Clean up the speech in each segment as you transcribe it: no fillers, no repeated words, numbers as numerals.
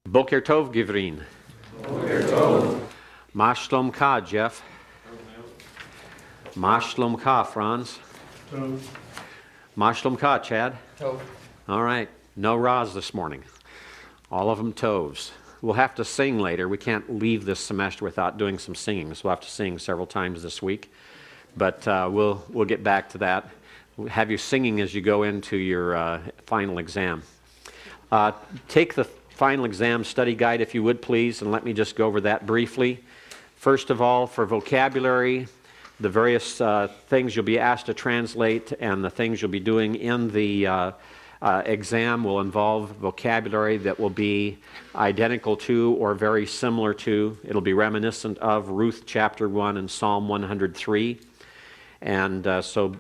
Boker Tov, Givrin. Boker Tov. Ma shlomka, Jeff. Ma shlomka, Franz. Tov. Ma shlomka, Chad. Tov. All right. No Raz this morning. All of them Tovs. We'll have to sing later. We can't leave this semester without doing some singing, so we'll have to sing several times this week. But we'll get back to that. We'll have you singing as you go into your final exam. Take the final exam study guide, if you would, please, and let me just go over that briefly. First of all, for vocabulary, the various things you'll be asked to translate and the things you'll be doing in the exam will involve vocabulary that will be identical to or very similar to. It'll be reminiscent of Ruth chapter 1 and Psalm 103. And so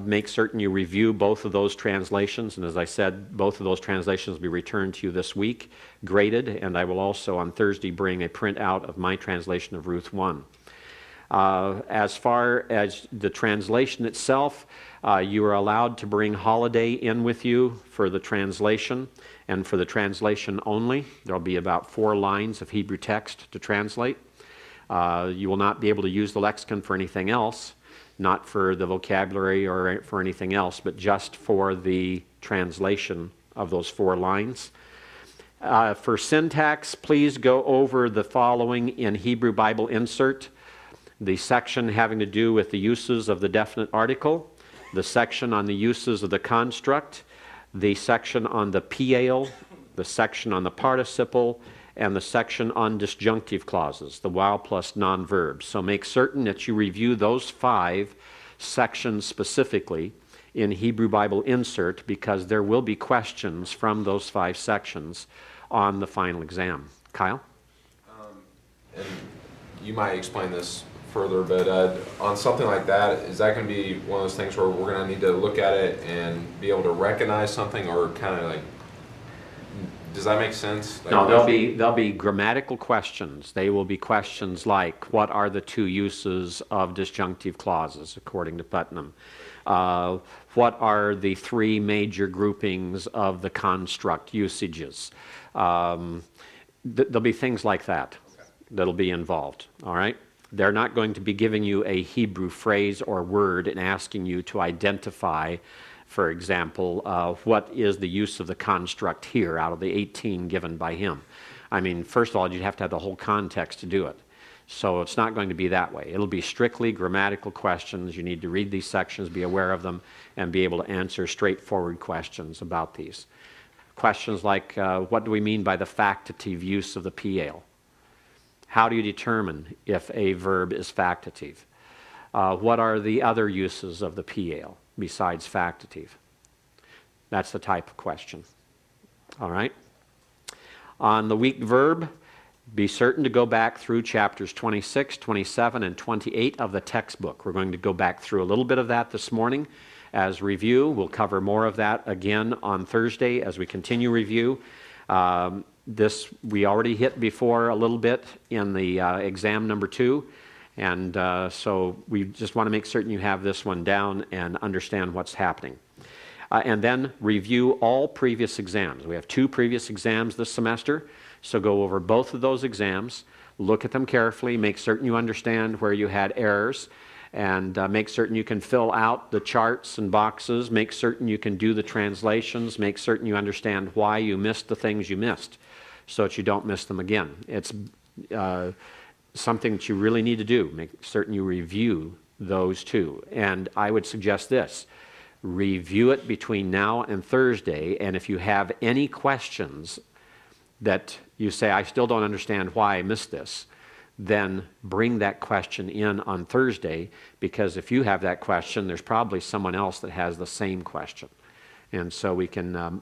make certain you review both of those translations. And as I said, both of those translations will be returned to you this week, graded. And I will also on Thursday bring a printout of my translation of Ruth 1. As far as the translation itself, you are allowed to bring Holiday in with you for the translation, and for the translation only. There will be about 4 lines of Hebrew text to translate. You will not be able to use the lexicon for anything else, not for the vocabulary or for anything else, but just for the translation of those 4 lines. For syntax, please go over the following in Hebrew Bible Insert. The section having to do with the uses of the definite article, the section on the uses of the construct, the section on the piale, the section on the participle, and the section on disjunctive clauses, the while plus non-verbs. So make certain that you review those 5 sections specifically in Hebrew Bible Insert, because there will be questions from those 5 sections on the final exam. Kyle? And you might explain this further, but on something like that, is that going to be one of those things where we're going to need to look at it and be able to recognize something, or kind of like, does that make sense? Like, no, there'll be grammatical questions. They will be questions like, what are the 2 uses of disjunctive clauses according to Putnam? What are the 3 major groupings of the construct usages? There'll be things like that that'll be involved, all right? They're not going to be giving you a Hebrew phrase or word and asking you to identify, for example, what is the use of the construct here out of the 18 given by him. I mean, first of all, you'd have to have the whole context to do it. So it's not going to be that way. It'll be strictly grammatical questions. You need to read these sections, be aware of them, and be able to answer straightforward questions about these. Questions like, what do we mean by the factative use of the piale? How do you determine if a verb is factative? What are the other uses of the piale besides factative? That's the type of question. All right? On the weak verb, be certain to go back through chapters 26, 27, and 28 of the textbook. We're going to go back through a little bit of that this morning as review. We'll cover more of that again on Thursday as we continue review. This we already hit before a little bit in the exam number 2, and so we just want to make certain you have this one down and understand what's happening. And then review all previous exams. We have 2 previous exams this semester, so go over both of those exams, look at them carefully, make certain you understand where you had errors, and make certain you can fill out the charts and boxes, make certain you can do the translations, make certain you understand why you missed the things you missed, so that you don't miss them again. It's something that you really need to do. Make certain you review those 2. And I would suggest this. Review it between now and Thursday, and if you have any questions that you say, I still don't understand why I missed this, then bring that question in on Thursday, because if you have that question, there's probably someone else that has the same question. And so we can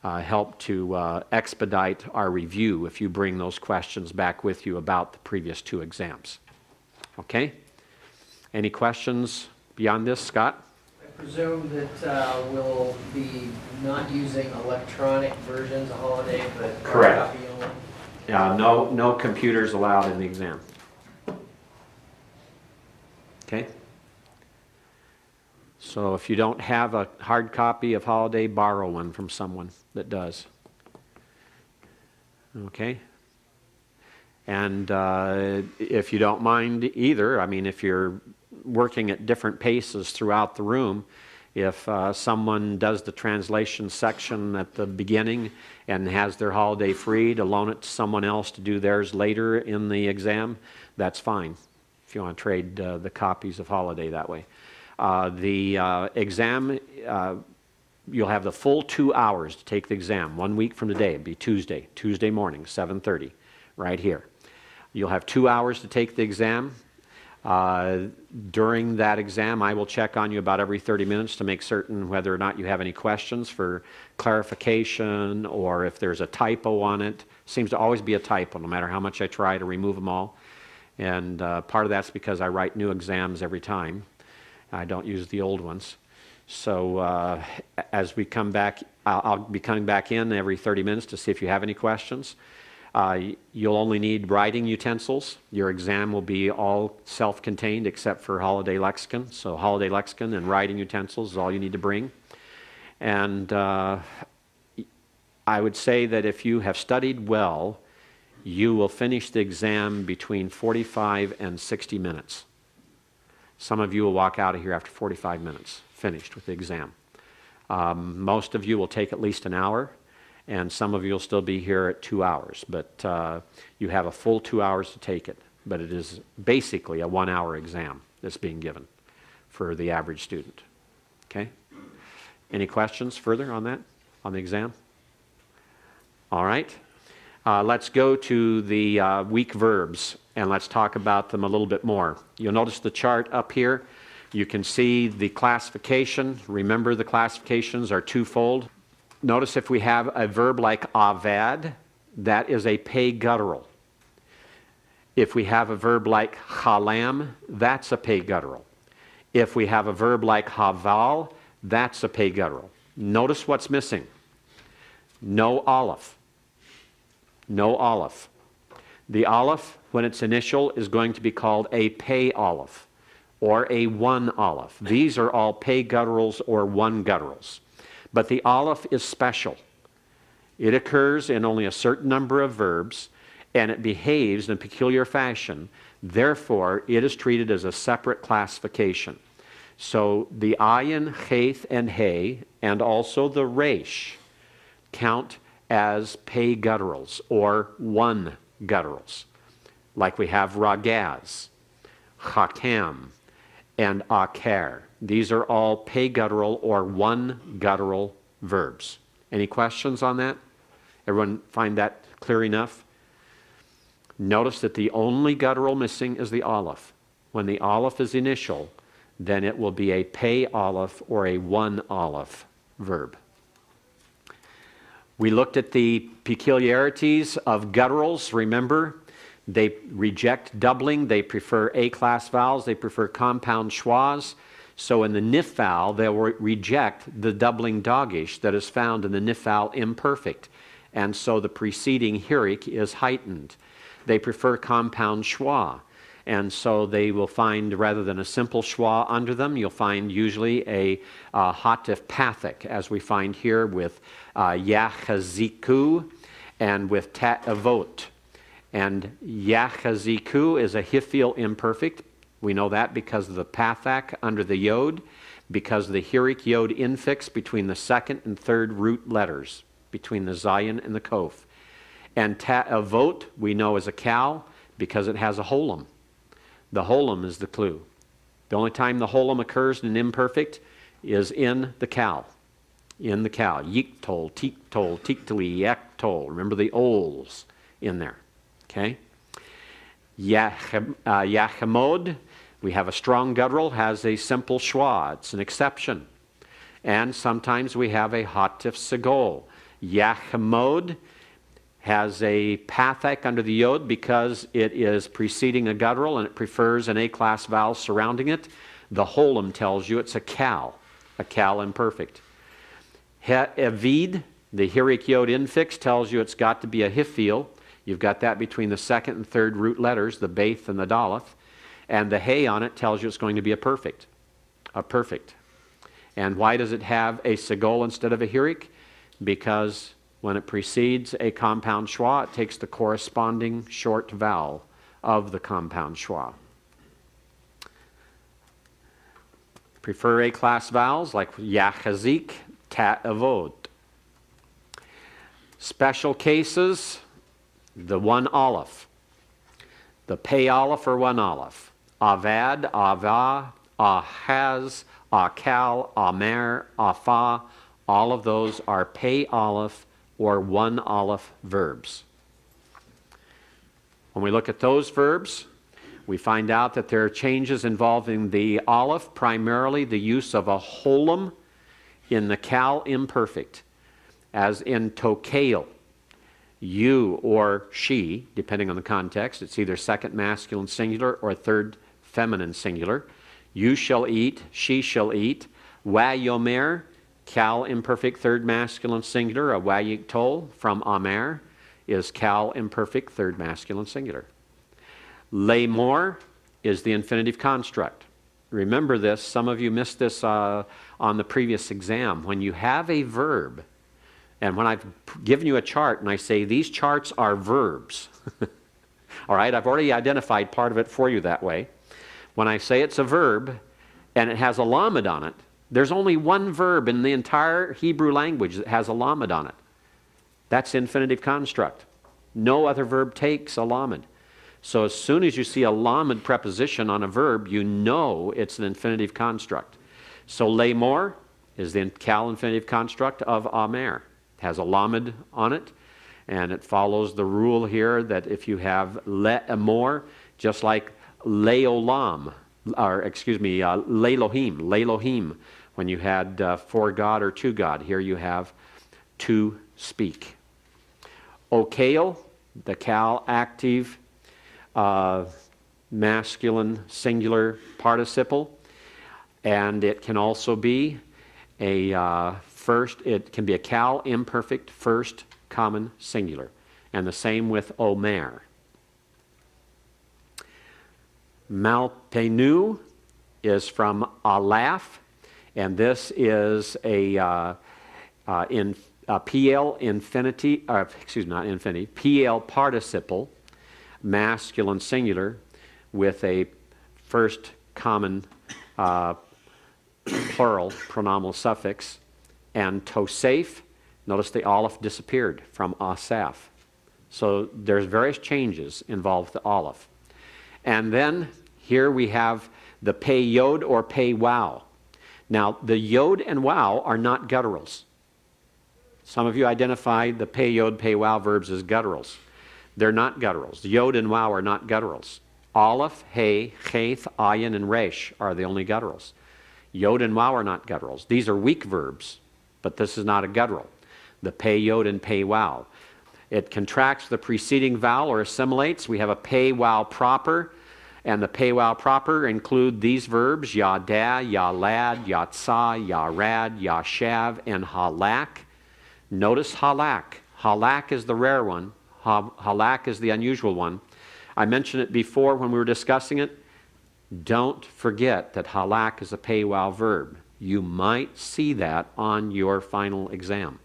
help to expedite our review if you bring those questions back with you about the previous 2 exams. Okay? Any questions beyond this, Scott? I presume that we'll be not using electronic versions of Holiday, but Correct. copy only. No computers allowed in the exam. Okay? So if you don't have a hard copy of Holiday, borrow one from someone that does. Okay? And if you don't mind either, I mean, if you're working at different paces throughout the room, if someone does the translation section at the beginning and has their holiday free to loan it to someone else to do theirs later in the exam, that's fine, if you want to trade the copies of holiday that way. The exam, you'll have the full 2 hours to take the exam. 1 week from today, it'd be Tuesday morning, 7:30, right here. You'll have 2 hours to take the exam. During that exam, I will check on you about every 30 minutes to make certain whether or not you have any questions for clarification or if there's a typo on it. Seems to always be a typo, no matter how much I try to remove them all. And part of that's because I write new exams every time. I don't use the old ones. So as we come back, I'll be coming back in every 30 minutes to see if you have any questions. You'll only need writing utensils. Your exam will be all self-contained except for holiday lexicon. So holiday lexicon and writing utensils is all you need to bring. And I would say that if you have studied well, you will finish the exam between 45 and 60 minutes. Some of you will walk out of here after 45 minutes, finished with the exam. Most of you will take at least an hour. And some of you will still be here at 2 hours, but you have a full 2 hours to take it. But it is basically a 1 hour exam that's being given for the average student. Okay? Any questions further on that, on the exam? All right. Let's go to the weak verbs, and let's talk about them a little bit more. You'll notice the chart up here. You can see the classification. Remember, the classifications are twofold. Notice if we have a verb like avad, that is a pay guttural. If we have a verb like chalam, that's a pay guttural. If we have a verb like haval, that's a pay guttural. Notice what's missing. No aleph. No aleph. The aleph, when it's initial, is going to be called a pay aleph or a one aleph. These are all pay gutturals or one gutturals. But the aleph is special. It occurs in only a certain number of verbs, and it behaves in a peculiar fashion. Therefore, it is treated as a separate classification. So the ayin, cheth, and hey, and also the resh, count as pay gutturals or one gutturals. Like we have ragaz, chakam, and akar. These are all pay guttural or one guttural verbs. Any questions on that? Everyone find that clear enough? Notice that the only guttural missing is the aleph. When the aleph is initial, then it will be a pay aleph or a one aleph verb. We looked at the peculiarities of gutturals. Remember, they reject doubling. They prefer A-class vowels. They prefer compound schwas. So in the nif vowel, they'll reject the doubling dogish that is found in the nif vowel imperfect. And so the preceding hirik is heightened. They prefer compound schwa. And so they will find, rather than a simple schwa under them, you'll find usually a hatif pathic, as we find here with yachaziku and with ta'avot. And yachaziku is a hiphil imperfect. We know that because of the pathak under the yod, because of the hirik yod infix between the second and third root letters, between the zayin and the kof. And ta'avot we know is a cow because it has a holum. The holum is the clue. The only time the holum occurs in an imperfect is in the cow. In the cow. Yiktol, tiktol, tiktli, yaktol. Remember the ols in there. Okay? Yachamod, we have a strong guttural, has a simple schwa. It's an exception. And sometimes we have a hatif segol. Yachamod has a pathak under the yod because it is preceding a guttural and it prefers an A-class vowel surrounding it. The holum tells you it's a cal imperfect. Evid, the hirik yod infix, tells you it's got to be a hiphil. You've got that between the second and third root letters, the beith and the daleth. And the hey on it tells you it's going to be a perfect. A perfect. And why does it have a segol instead of a hirik? Because when it precedes a compound schwa, it takes the corresponding short vowel of the compound schwa. Prefer A-class vowels like yachazik, ta'avod. Special cases, the one aleph, the pei aleph or one aleph, avad, ava, ahaz, akal, amer, afa, all of those are pei aleph or one aleph verbs. When we look at those verbs, we find out that there are changes involving the aleph, primarily the use of a holum in the kal imperfect, as in tokeil, you or she, depending on the context. It's either second masculine singular or third feminine singular. You shall eat, she shall eat. Wayomer, kal imperfect third masculine singular. A wayitol from amer is kal imperfect third masculine singular. Laymor is the infinitive construct. Remember this, some of you missed this on the previous exam. When you have a verb, and when I've given you a chart and I say these charts are verbs, all right, I've already identified part of it for you that way. When I say it's a verb and it has a lamed on it, there's only one verb in the entire Hebrew language that has a lamed on it. That's infinitive construct. No other verb takes a lamed. So as soon as you see a lamed preposition on a verb, you know it's an infinitive construct. So laymor is the kal infinitive construct of amer. It has a lamed on it, and it follows the rule here that if you have le'amor, just like leolam, or excuse me, lelohim, when you had for God or to God, here you have to speak. Okeo, the kal active masculine singular participle, and it can also be a it can be a kal imperfect first common singular, and the same with omer. Malpenu is from alaf, and this is a PL infinity, not infinity, PL participle, masculine singular, with a first common plural pronominal suffix. And tosef, notice the aleph disappeared from asaf. So there's various changes involved with the aleph. And then here we have the pei yod or pei wow. Now the yod and wow are not gutturals. Some of you identified the pei yod, pei wow verbs as gutturals. They're not gutturals. Yod and wow are not gutturals. Aleph, hey, cheth, ayin, and resh are the only gutturals. Yod and wow are not gutturals. These are weak verbs, but this is not a guttural. The pei yod and pei wow. It contracts the preceding vowel or assimilates. We have a pei wow proper, and the pei wow proper include these verbs: yada, yalad, yatsa, yarad, yashav, and halak. Notice halak. Halak is the rare one. Halak is the unusual one. I mentioned it before when we were discussing it. Don't forget that halak is a pei wow verb. You might see that on your final exam.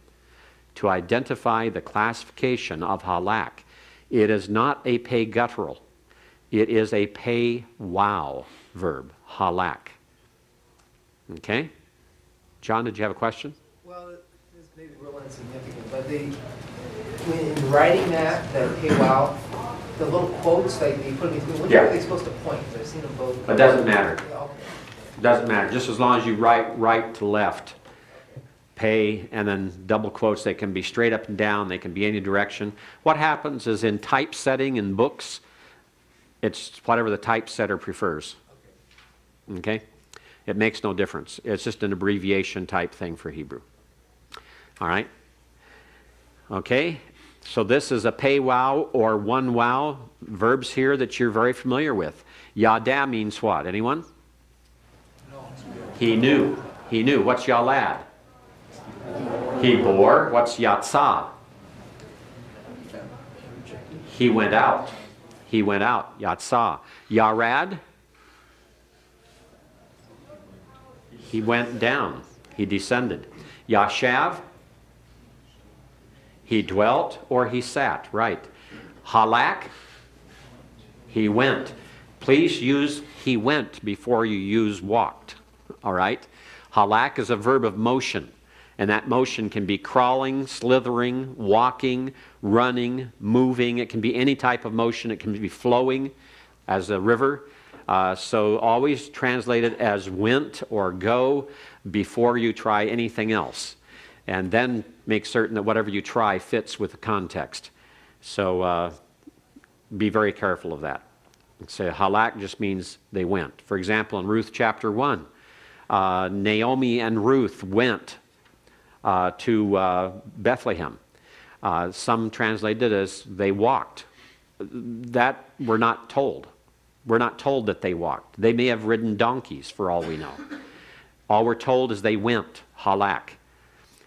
To identify the classification of halak, it is not a pei guttural. It is a pei wow verb, halak. Okay? John, did you have a question? Well, this may be real insignificant, but when writing that pei wow, the little quotes, like they put in between, which are they supposed to point? I've seen them both. It doesn't matter. Yeah, okay. It doesn't matter. Just as long as you write right to left, pay, and then double quotes. They can be straight up and down. They can be any direction. What happens is in typesetting in books, it's whatever the typesetter prefers. Okay? It makes no difference. It's just an abbreviation type thing for Hebrew. All right? Okay? So this is a pei wow or one wow verbs here that you're very familiar with. Yada means what? Anyone? He knew. He knew. What's yalad? He bore. What's yatsa? He went out. He went out. Yatsa. Yarad? He went down. He descended. Yashav? He dwelt or he sat, right. Halak, he went. Please use he went before you use walked, all right? Halak is a verb of motion, and that motion can be crawling, slithering, walking, running, moving. It can be any type of motion. It can be flowing as a river. So always translate it as went or go before you try anything else. And then make certain that whatever you try fits with the context. So be very careful of that. So halak just means they went. For example, in Ruth chapter 1, Naomi and Ruth went to Bethlehem. Some translate it as they walked. That we're not told. We're not told that they walked. They may have ridden donkeys for all we know. All we're told is they went, halak.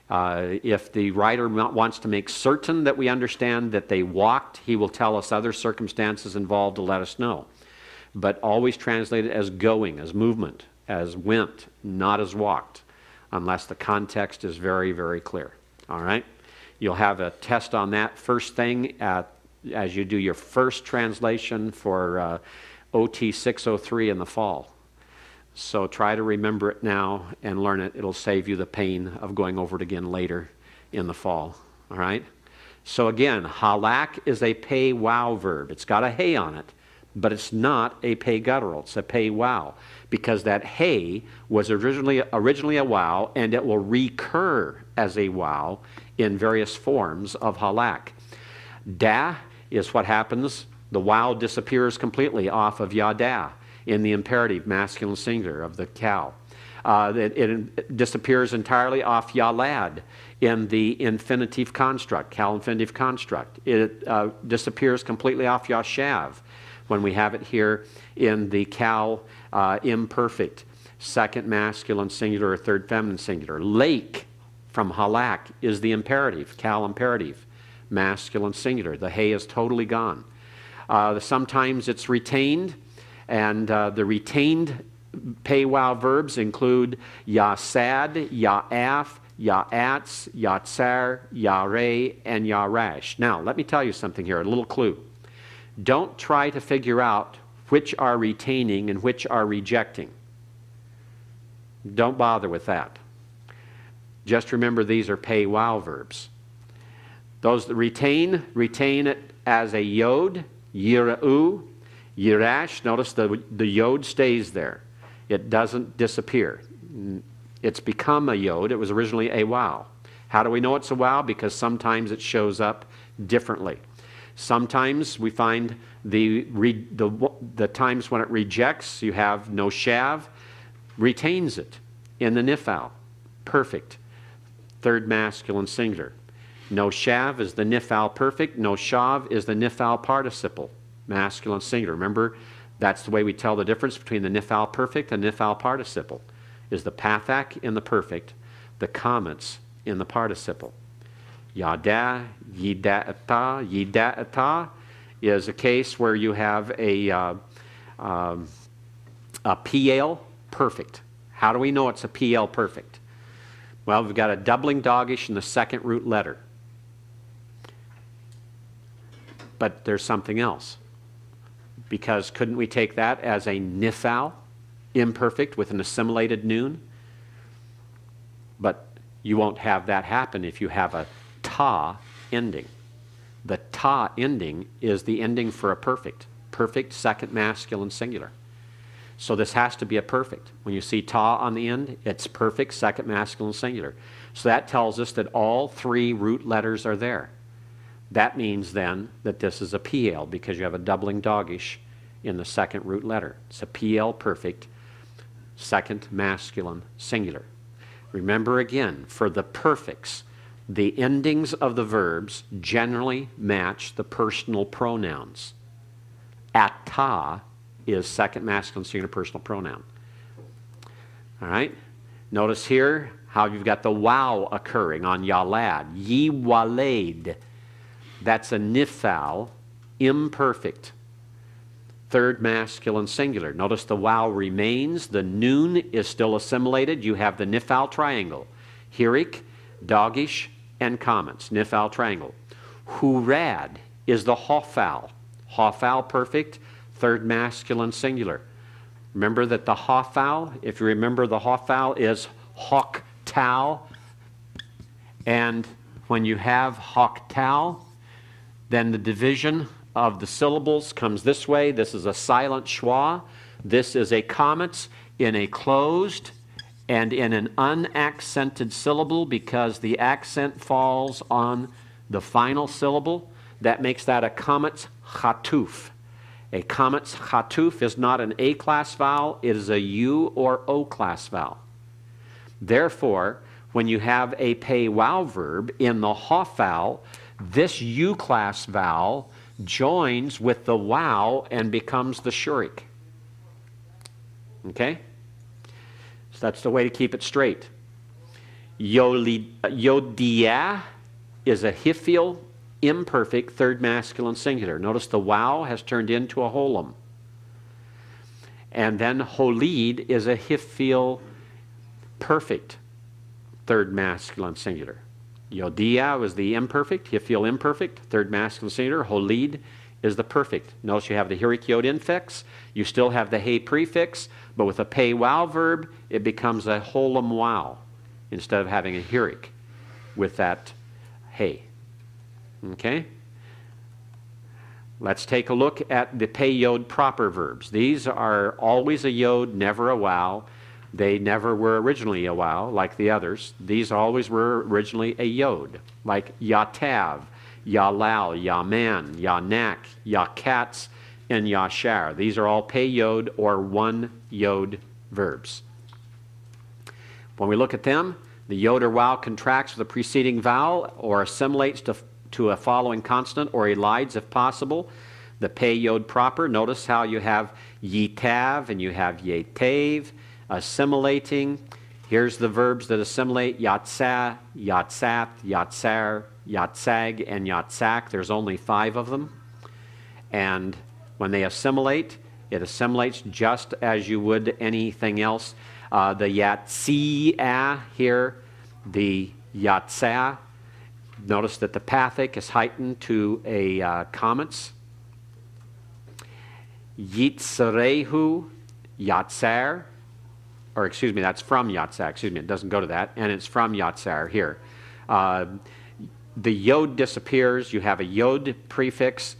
If the writer wants to make certain that we understand that they walked, he will tell us other circumstances involved to let us know. But always translate it as going, as movement, as went, not as walked, unless the context is very, very clear. All right? You'll have a test on that first thing as you do your first translation for OT 603 in the fall. So try to remember it now and learn it. It'll save you the pain of going over it again later in the fall. All right? So again, halak is a pay wow verb. It's got a hey on it, but it's not a pay guttural. It's a pay wow, because that hey was originally a wow, and it will recur as a wow in various forms of halak. Da is what happens. The wow disappears completely off of yada in the imperative masculine singular of the cow. It disappears entirely off yalad in the infinitive construct, cow infinitive construct. It disappears completely off yashav when we have it here in the cow imperfect, second masculine singular or third feminine singular. Lake from halak is the imperative, cow imperative, masculine singular. The hey is totally gone. Sometimes it's retained, and the retained pay wow verbs include yasad, yaaf, yaats, yatsar, yare, and yarash. Now, let me tell you something here, a little clue. Don't try to figure out which are retaining and which are rejecting. Don't bother with that. Just remember these are pay wow verbs. Those that retain it as a yod, yira'u, yirash. Notice the yod stays there. It doesn't disappear. It's become a yod. It was originally a wow. How do we know it's a wow? Because sometimes it shows up differently. Sometimes we find the times when it rejects, you have no shav, retains it in the nifal. Perfect. Third masculine singular. No shav is the nifal perfect. No shav is the nifal participle, masculine singular. Remember, that's the way we tell the difference between the nifal perfect and nifal participle. Is the pathak in the perfect, the comments in the participle. Yada, yida'ata, yida'ata is a case where you have a PL perfect. How do we know it's a PL perfect? Well, we've got a doubling dogish in the second root letter. But there's something else. Because couldn't we take that as a nifal, imperfect, with an assimilated noon? But you won't have that happen if you have a ta ending. The ta ending is the ending for a perfect. Perfect, second masculine singular. So this has to be a perfect. When you see ta on the end, it's perfect, second masculine singular. So that tells us that all three root letters are there. That means then that this is a PL because you have a doubling dogish in the second root letter. It's a PL perfect, second masculine singular. Remember again, for the perfects, the endings of the verbs generally match the personal pronouns. Ata is second masculine singular personal pronoun. All right? Notice here how you've got the wow occurring on yalad. Ye waled. That's a nifal, imperfect, third masculine singular. Notice the wow remains. The noon is still assimilated. You have the nifal triangle. Hirik, dogish, and comments. Nifal triangle. Hurad is the hofal. Hofal perfect, third masculine singular. Remember that the hofal, if you remember, the hofal is hoktal. And when you have hoktal, then the division of the syllables comes this way. This is a silent schwa. This is a comments in a closed and in an unaccented syllable because the accent falls on the final syllable. That makes that a comments chatuf. A comments chatuf is not an A-class vowel. It is a U or O-class vowel. Therefore, when you have a pay wow verb in the hofal, this U-class vowel joins with the wow and becomes the shurik. Okay? So that's the way to keep it straight. Yodia is a hiphil imperfect third masculine singular. Notice the wow has turned into a holum. And then holid is a hiphil perfect third masculine singular. Yodia was the imperfect, hiphil imperfect, third masculine singular. Holid is the perfect. Notice you have the hirik yod infix. You still have the hey prefix, but with a pay wow verb, it becomes a holum wow instead of having a hirik with that hey. Okay? Let's take a look at the pay yod proper verbs. These are always a yod, never a wow. They never were originally a wow like the others. These always were originally a yod, like yatav, yalal, yaman, yanak, yakats, and yashar. These are all pay yod or one yod verbs. When we look at them, the yod or wow contracts with a preceding vowel or assimilates to a following consonant or elides if possible. The pay yod proper, notice how you have yitav and you have yetev, assimilating. Here's the verbs that assimilate: yatsa, yatsat, yatsar, yatsag, and yatsak. There's only 5 of them. And when they assimilate, it assimilates just as you would anything else. The yatsia here, the yatsa. Notice that the pathic is heightened to a comments. Yitzrehu, yatsar. Or excuse me, that's from yatsar. Excuse me, it doesn't go to that. And it's from yatsar here. The yod disappears. You have a yod prefix.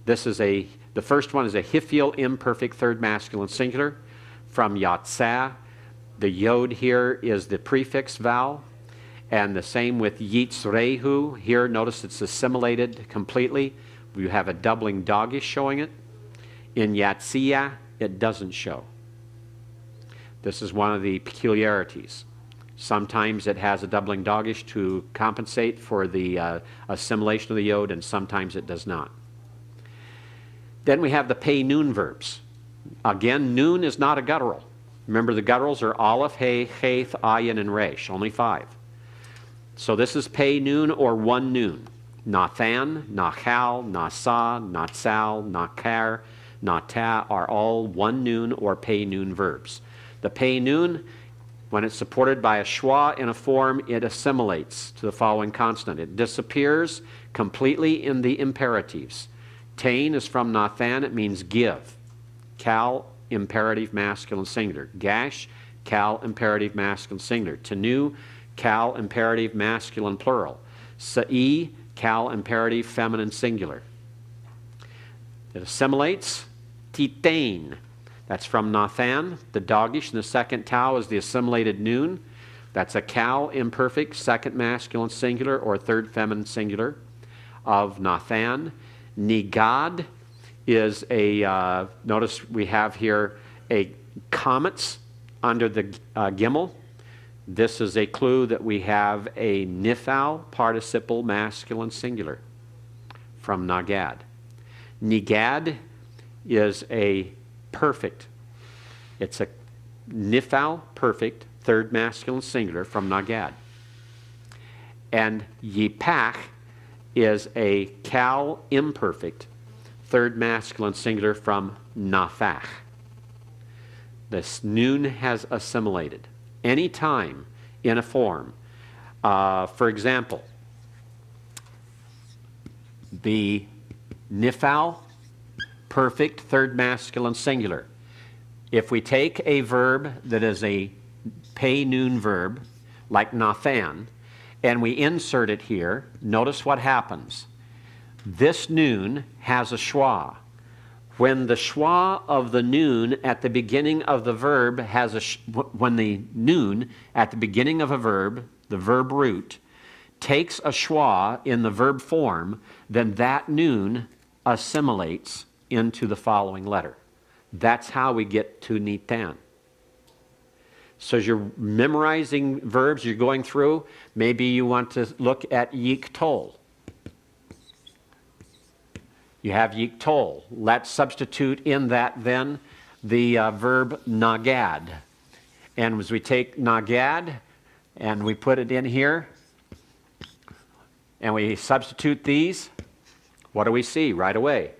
The first one is a hiphil imperfect third masculine singular from yatsah. The yod here is the prefix vowel. And the same with yitzrehu. Here, notice it's assimilated completely. You have a doubling dogish showing it. In yatsiya, it doesn't show. This is one of the peculiarities. Sometimes it has a doubling dogish to compensate for the assimilation of the yod, and sometimes it does not. Then we have the pay noon verbs. Again, noon is not a guttural. Remember, the gutturals are aleph, hey, cheth, ayin, and resh, only 5. So this is pay noon or one noon. Nathan, nachal, nasa, natsal, nakar, nata are all one noon or pay noon verbs. The pay noon, when it's supported by a schwa in a form, it assimilates to the following consonant. It disappears completely in the imperatives. Tain is from Nathan, it means give. Kal, imperative masculine singular. Gash, kal, imperative masculine singular. Tanu, kal, imperative masculine plural. Sa'i, kal, imperative feminine singular. It assimilates. Titain, that's from Nathan, the dogish, and the second tau is the assimilated noon. That's a kal, imperfect, second masculine singular or third feminine singular of Nathan. Nigad is a, notice we have here a comments under the gimel. This is a clue that we have a nifal participle masculine singular from Nagad. Nigad is a perfect. It's a nifal perfect third masculine singular from Nagad. And yipach is a kal imperfect third masculine singular from nafach. This noon has assimilated. Any time in a form, for example, the nifal, perfect, third masculine singular. If we take a verb that is a pay noon verb, like nathan, and we insert it here, notice what happens. This noon has a schwa. When the schwa of the noon at the beginning of the verb has a, when the noon at the beginning of a verb, the verb root, takes a schwa in the verb form, then that noon assimilates into the following letter. That's how we get to nitan. So as you're memorizing verbs, you're going through, maybe you want to look at yik tol. You have yik tol. Let's substitute in that then the verb nagad. And as we take nagad and we put it in here and we substitute these, what do we see right away?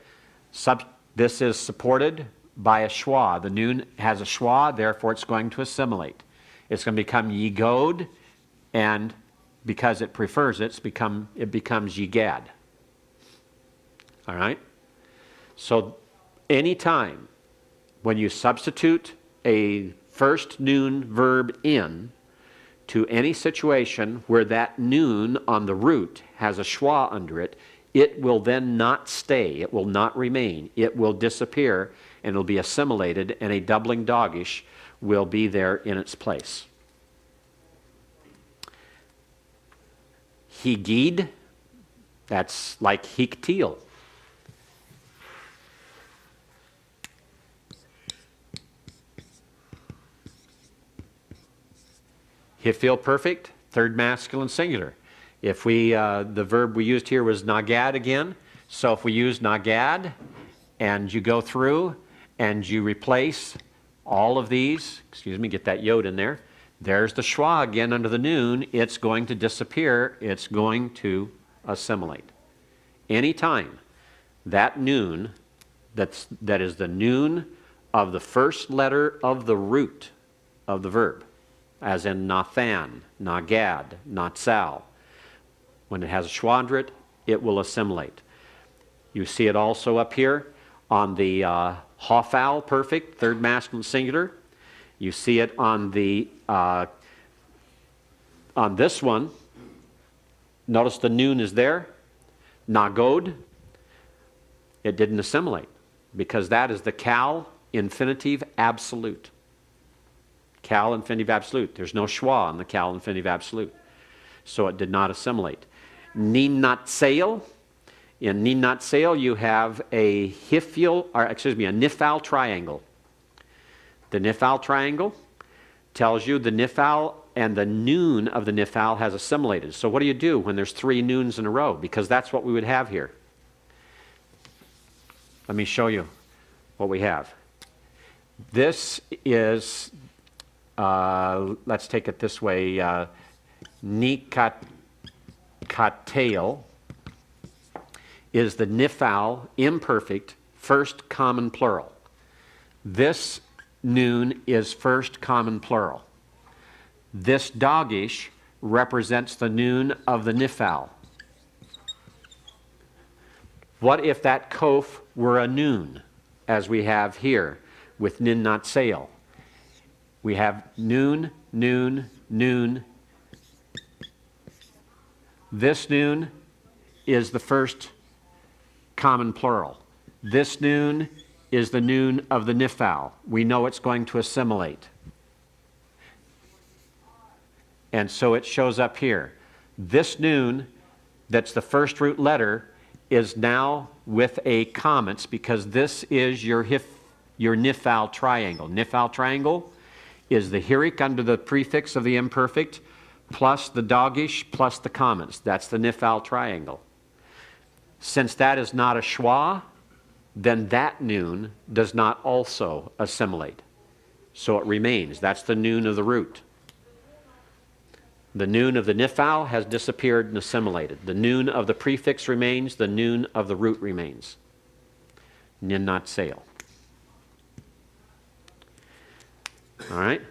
This is supported by a schwa. The noon has a schwa, therefore it's going to assimilate. It's going to become yigod, and because it prefers it, it becomes yigad. All right? So anytime when you substitute a first noon verb in to any situation where that noon on the root has a schwa under it, it will then not stay, it will not remain, it will disappear, and it'll be assimilated, and a doubling dogish will be there in its place. Higid, that's like hiktil. Hifil perfect, third masculine singular. If we, the verb we used here was nagad again, so if we use nagad, and you go through and you replace all of these, excuse me, get that yod in there, there's the schwa again under the noon, it's going to disappear, it's going to assimilate. Anytime that noon, that is the noon of the first letter of the root of the verb, as in nathan, nagad, natsal, when it has a schwa under it, it will assimilate. You see it also up here on the hofal, perfect, third masculine singular. You see it on the on this one. Notice the noon is there. Nagod. It didn't assimilate because that is the kal infinitive absolute. Kal infinitive absolute. There's no schwa on the kal infinitive absolute, so it did not assimilate. Ninatsail. In ninatsail, you have a nifal triangle. The nifal triangle tells you the nifal and the noon of the nifal has assimilated. So what do you do when there's three noons in a row? Because that's what we would have here. Let me show you what we have. This is, let's take it this way, nikatail is the nifal imperfect first common plural. This noon is first common plural. This dogish represents the noon of the nifal. What if that kof were a noon, as we have here with nin not sail? We have noon, noon, noon. This noon is the first common plural. This noon is the noon of the nifal. We know it's going to assimilate. And so it shows up here. This noon, that's the first root letter, is now with a comments because this is your nifal triangle. Nifal triangle is the hirik under the prefix of the imperfect plus the dogish plus the comments. That's the nifal triangle. Since that is not a schwa, then that noon does not also assimilate. So it remains. That's the noon of the root. The noon of the nifal has disappeared and assimilated. The noon of the prefix remains. The noon of the root remains. Nin not sail. All right.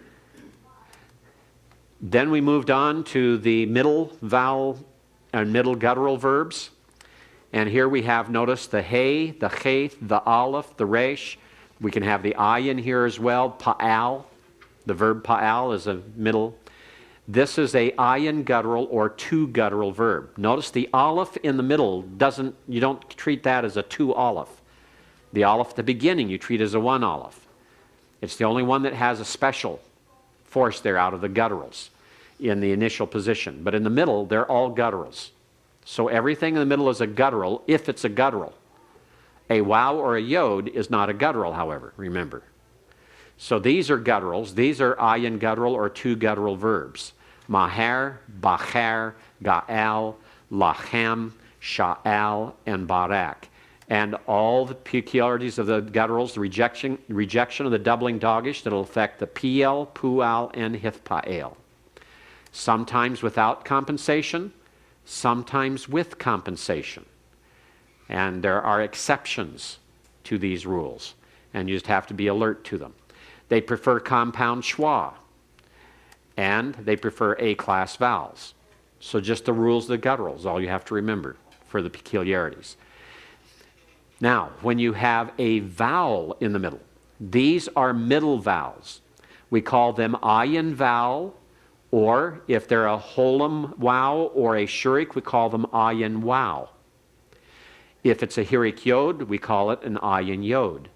Then we moved on to the middle vowel and middle guttural verbs. And here we have, notice, the hey, the cheth, the aleph, the resh. We can have the ayin here as well, pa'al. The verb pa'al is a middle. This is a ayin guttural or two guttural verb. Notice the aleph in the middle doesn't, you don't treat that as a two aleph. The aleph at the beginning you treat as a one aleph. It's the only one that has a special force there out of the gutturals in the initial position. But in the middle, they're all gutturals. So everything in the middle is a guttural if it's a guttural. A wow or a yod is not a guttural, however, remember. So these are gutturals. These are ayin guttural or two guttural verbs. Maher, bacher, ga'al, lachem, sha'al, and barak. And all the peculiarities of the gutturals, the rejection of the doubling dogish that will affect the piel, pual, and hithpael. Sometimes without compensation, sometimes with compensation. And there are exceptions to these rules, and you just have to be alert to them. They prefer compound schwa, and they prefer A-class vowels. So just the rules of the gutturals, all you have to remember for the peculiarities. Now, when you have a vowel in the middle, these are middle vowels. We call them ayin vowel, or if they're a holum wow or a shurik, we call them ayin wow. If it's a hirik yod, we call it an ayin yod.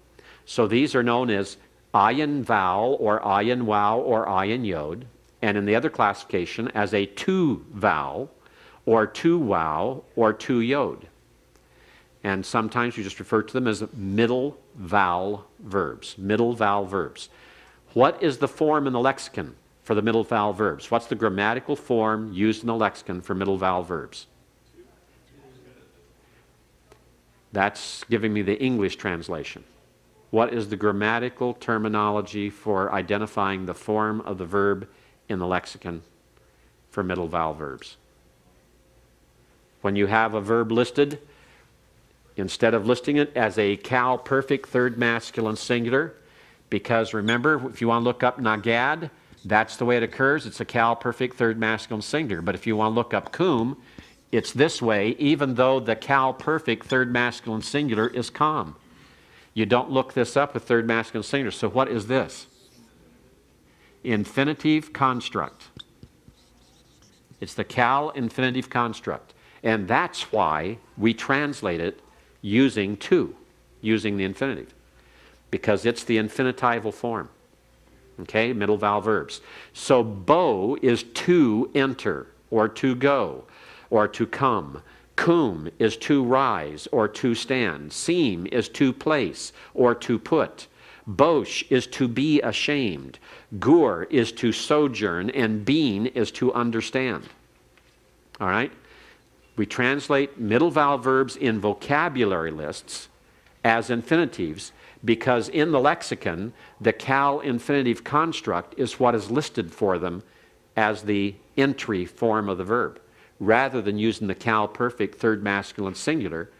So these are known as ayin vowel or ayin wow or ayin yod, and in the other classification as a two vowel or two wow or two yod. And sometimes we just refer to them as middle vowel verbs. Middle vowel verbs. What is the form in the lexicon for the middle vowel verbs? What's the grammatical form used in the lexicon for middle vowel verbs? That's giving me the English translation. What is the grammatical terminology for identifying the form of the verb in the lexicon for middle vowel verbs? When you have a verb listed, instead of listing it as a cal perfect third masculine singular, because remember, if you want to look up nagad, that's the way it occurs. It's a cal perfect third masculine singular. But if you want to look up cum, it's this way, even though the cal perfect third masculine singular is com. You don't look this up with third masculine singular. So what is this? Infinitive construct. It's the cal infinitive construct. And that's why we translate it using to, using the infinitive, because it's the infinitival form. Okay, middle vowel verbs. So bo is to enter or to go or to come. Cum is to rise or to stand. Seem is to place or to put. Bosh is to be ashamed. Gur is to sojourn, and bean is to understand. All right? We translate middle vowel verbs in vocabulary lists as infinitives because in the lexicon, the cal infinitive construct is what is listed for them as the entry form of the verb, rather than using the cal perfect third masculine singular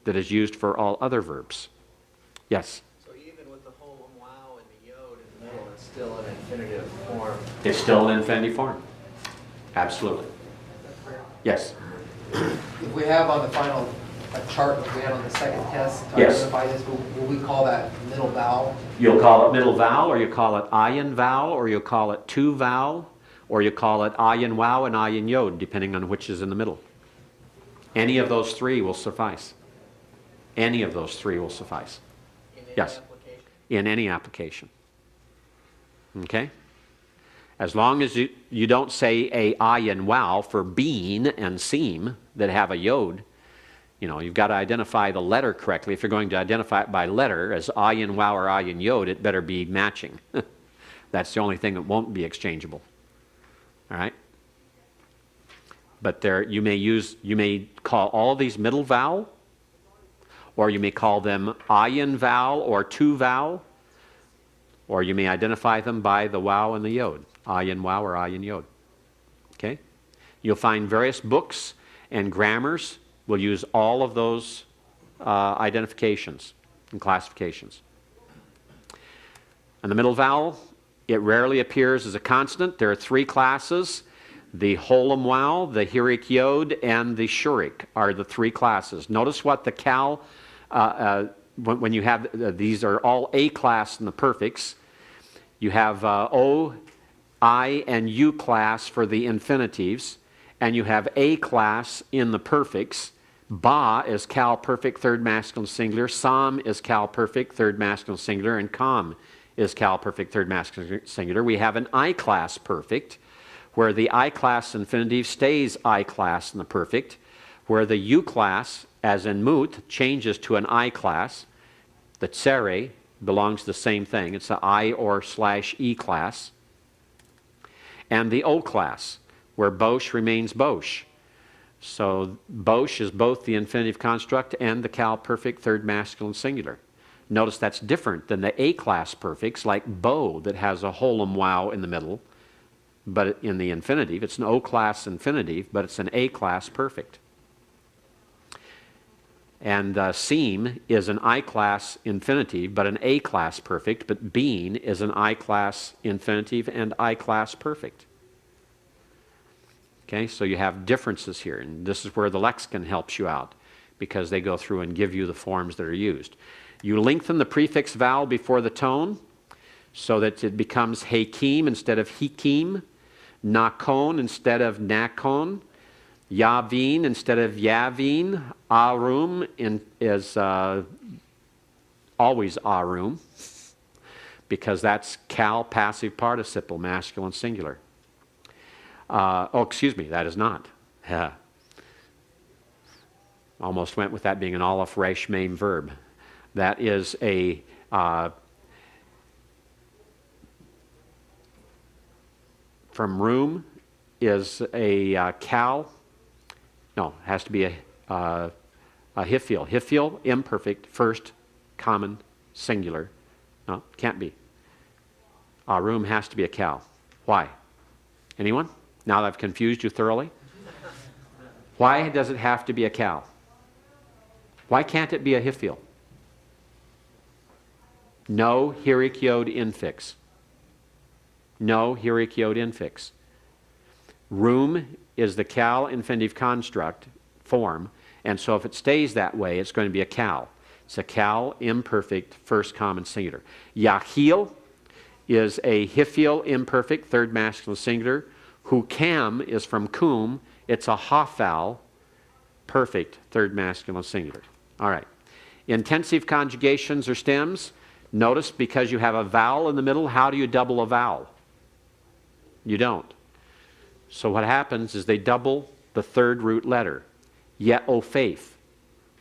that is used for all other verbs. Yes? So even with the whole wow and the yod in the middle, it's still an infinitive form. It's still an infinitive form. Absolutely. Yes? If we have on the final a chart that we had on the second test to Yes. identify this, will we call that middle vowel? You'll call it middle vowel, or you call it ayin vowel, or you'll call it two vowel, or you call it ayin wow and ayin yod, depending on which is in the middle. Any of those three will suffice. Any of those three will suffice. In any Yes. application? In any application. Okay? As long as you don't say a ayin wow for bean and seem that have a yod, you know, you've got to identify the letter correctly. If you're going to identify it by letter as ayin wow or ayin yod, it better be matching. That's the only thing that won't be exchangeable. All right? But there, you may call all these middle vowel, or you may call them ayin vowel or two vowel, or you may identify them by the wow and the yod, ayin wow or ayin yod. Okay? You'll find various books and grammars will use all of those identifications and classifications. And the middle vowel, it rarely appears as a consonant. There are three classes. The holomwau, the hirik yod, and the shurik are the three classes. Notice what the cal, when you have, these are all A class in the perfects. You have O, I, and U class for the infinitives, and you have A class in the perfects. Ba is cal perfect third masculine singular, sam is cal perfect third masculine singular, and kam is cal perfect third masculine singular. We have an I class perfect, where the I class infinitive stays I class in the perfect, where the U class, as in mut, changes to an I class. The tsere belongs to the same thing. It's the I or / E class. And the O class, where bosh remains bosh. So bosh is both the infinitive construct and the cal perfect third masculine singular. Notice that's different than the A class perfects like bo that has a holomwau in the middle, but in the infinitive. It's an O class infinitive, but it's an A class perfect. And seem is an I class infinitive, but an A class perfect, but bean is an I class infinitive and I class perfect. Okay, so you have differences here, and this is where the lexicon helps you out, because they go through and give you the forms that are used. You lengthen the prefix vowel before the tone so that it becomes hakim instead of hikim, nakon instead of nakon, yavin instead of yavin, arum is always arum, because that's cal passive participle, masculine singular. Oh, excuse me, that is not. Almost went with that being an aleph resh mem verb. That is a from room is a cal. No, it has to be a hifil. Hifil, imperfect, first, common, singular. No, can't be. Room has to be a cal. Why? Anyone? Now that I've confused you thoroughly. Why does it have to be a cal? Why can't it be a hifil? No hirik yod infix. No hirik yod infix. Room is the cal infinitive construct form, and so if it stays that way, it's going to be a cal. It's a cal imperfect first common singular. Yachil is a hifil imperfect third masculine singular. Hukam is from kum. It's a hafal perfect third masculine singular. All right. Intensive conjugations or stems. Notice, because you have a vowel in the middle, how do you double a vowel? You don't. So what happens is they double the third root letter. Ye'ofef,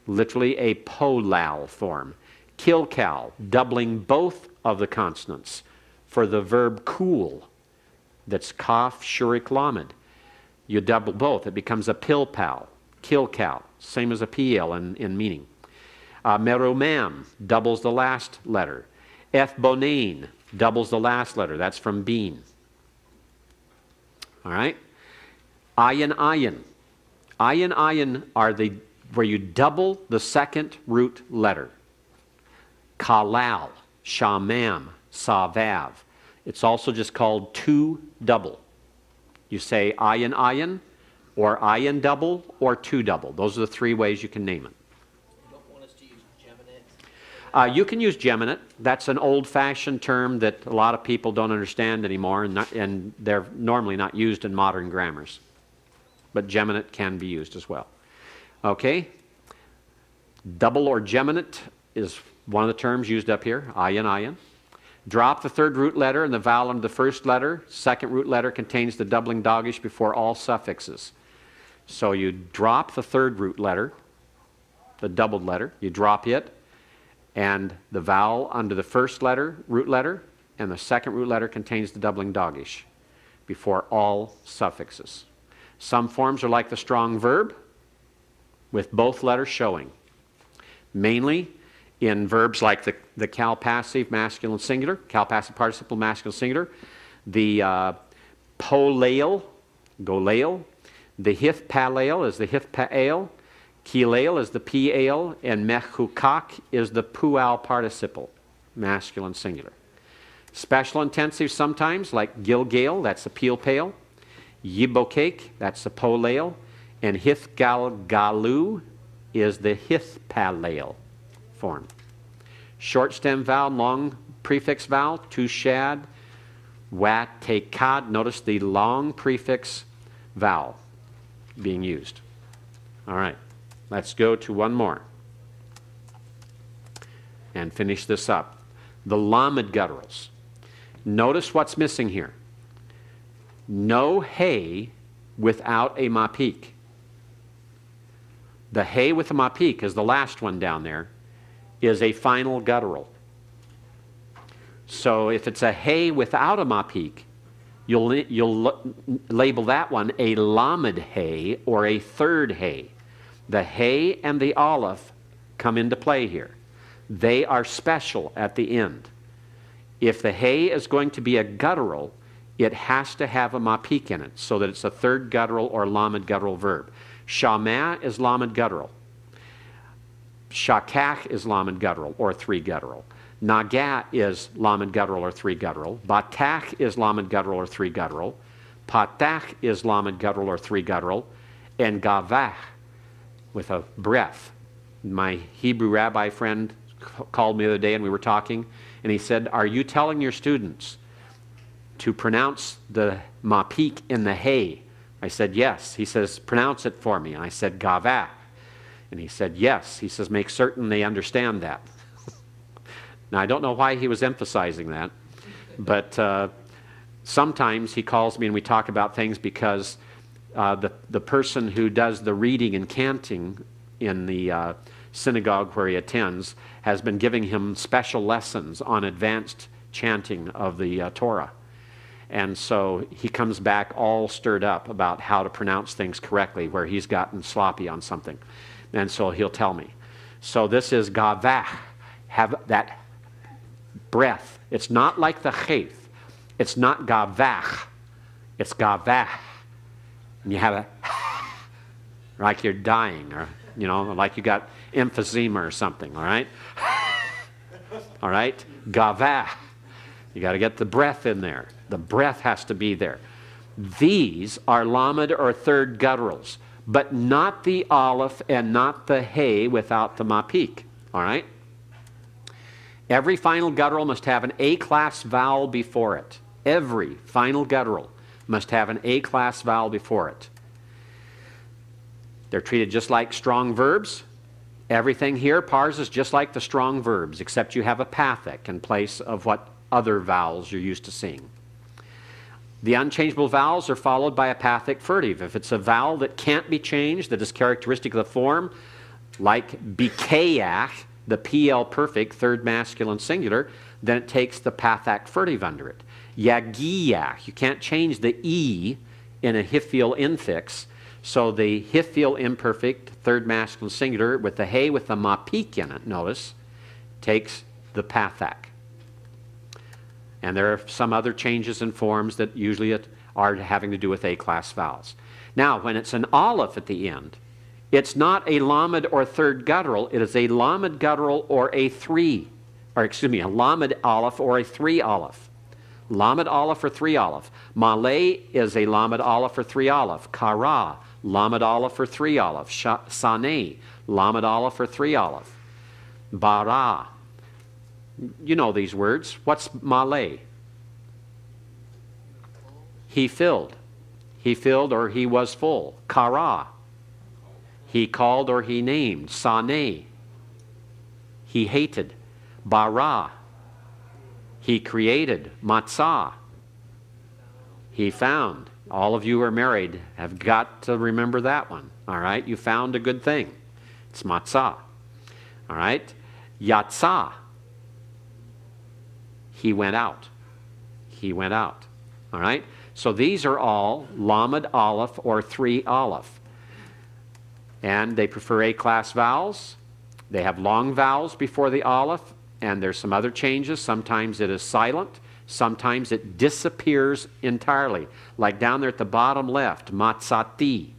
literally a polal form. Kilkal, doubling both of the consonants for the verb cool. That's kaf, shurik, lamed. You double both. It becomes a pilpal, kilkal, same as a pl in meaning. Merumam doubles the last letter. Ethbonain doubles the last letter. That's from bean. All right? Ayin, ayin. Ayin, ayin are the where you double the second root letter. Kalal, shamam, savav. It's also just called two double. You say ayin, ayin, or ayin double, or two double. Those are the three ways you can name it. You don't want us to use geminate? You can use geminate. That's an old-fashioned term that a lot of people don't understand anymore, and they're normally not used in modern grammars. But geminate can be used as well. Okay? Double or geminate is one of the terms used up here, ayin, ayin. Drop the third root letter and the vowel under the first letter. Second root letter contains the doubling dogish before all suffixes. So you drop the third root letter, the doubled letter, you drop it, and the vowel under the first letter, root letter, and the second root letter contains the doubling dogish before all suffixes. Some forms are like the strong verb, with both letters showing. Mainly in verbs like the cal passive masculine singular, cal passive participle masculine singular, the polale, golale, the hith palale is the hith paal, kilale is the pal, and mechukak is the pual participle, masculine singular. Special intensive sometimes, like gilgal, that's the peel pale. Yibokake, that's the polale. And hithgalgalu is the hithpalale form. Short stem vowel, long prefix vowel, tushad, watekad. Notice the long prefix vowel being used. All right, let's go to one more and finish this up. The lamed gutturals. Notice what's missing here. No hay without a mapik. The hay with a mapik is the last one down there, is a final guttural. So if it's a hay without a mapik, you'll label that one a lamed hay or a third hay. The hay and the aleph come into play here. They are special at the end. If the hay is going to be a guttural, it has to have a mapik in it so that it's a third guttural or lamed guttural verb. Shama is lamed guttural. Shakach is lamed guttural or three guttural. Naga is lamed guttural or three guttural. Batach is lamed guttural or three guttural. Patach is lamed guttural or three guttural. And gavach with a breath. My Hebrew rabbi friend called me the other day and we were talking, and he said, "Are you telling your students to pronounce the mapik in the hay?" I said, "Yes." He says, "Pronounce it for me." And I said, "Gavach." And he said, "Yes." He says, "Make certain they understand that." Now, I don't know why he was emphasizing that, but sometimes he calls me and we talk about things because the person who does the reading and canting in the synagogue where he attends has been giving him special lessons on advanced chanting of the Torah. And so he comes back all stirred up about how to pronounce things correctly where he's gotten sloppy on something. And so he'll tell me. So this is gavach, have that breath. It's not like the chayth. It's not gavach. It's gavach. And you have a like you're dying, or you know, like you got emphysema or something, all right? All right? Gavach. You got to get the breath in there. The breath has to be there. These are lamed or third gutturals, but not the aleph and not the hay without the mapik, all right? Every final guttural must have an A-class vowel before it. Every final guttural must have an A-class vowel before it. They're treated just like strong verbs. Everything here parses just like the strong verbs, except you have a pathic in place of what other vowels you're used to seeing. The unchangeable vowels are followed by a pathic furtive. If it's a vowel that can't be changed, that is characteristic of the form, like bikayach, the PL perfect, third masculine singular, then it takes the pathic furtive under it. Yagiyach, you can't change the E in a hifil infix, so the hifil imperfect, third masculine singular, with the hay with the mapik in it, notice, takes the pathic. And there are some other changes in forms that usually are having to do with A-class vowels. Now, when it's an aleph at the end, it's not a lamed or third guttural, it is a lamed guttural or a a lamed aleph or a three aleph. Lamed aleph or three aleph. Malay is a lamed aleph or three aleph. Kara, lamed aleph or three aleph. Saneh, lamed aleph or three aleph. Bara. You know these words. What's Malay? He filled. He filled or he was full. Kara. He called or he named. Saneh. He hated. Bara. He created. Matzah. He found. All of you who are married have got to remember that one. All right? You found a good thing. It's matzah. All right? Yatzah. He went out. He went out. All right? So these are all lamed aleph or three aleph. And they prefer A-class vowels. They have long vowels before the aleph. And there's some other changes. Sometimes it is silent. Sometimes it disappears entirely. Like down there at the bottom left, matzati.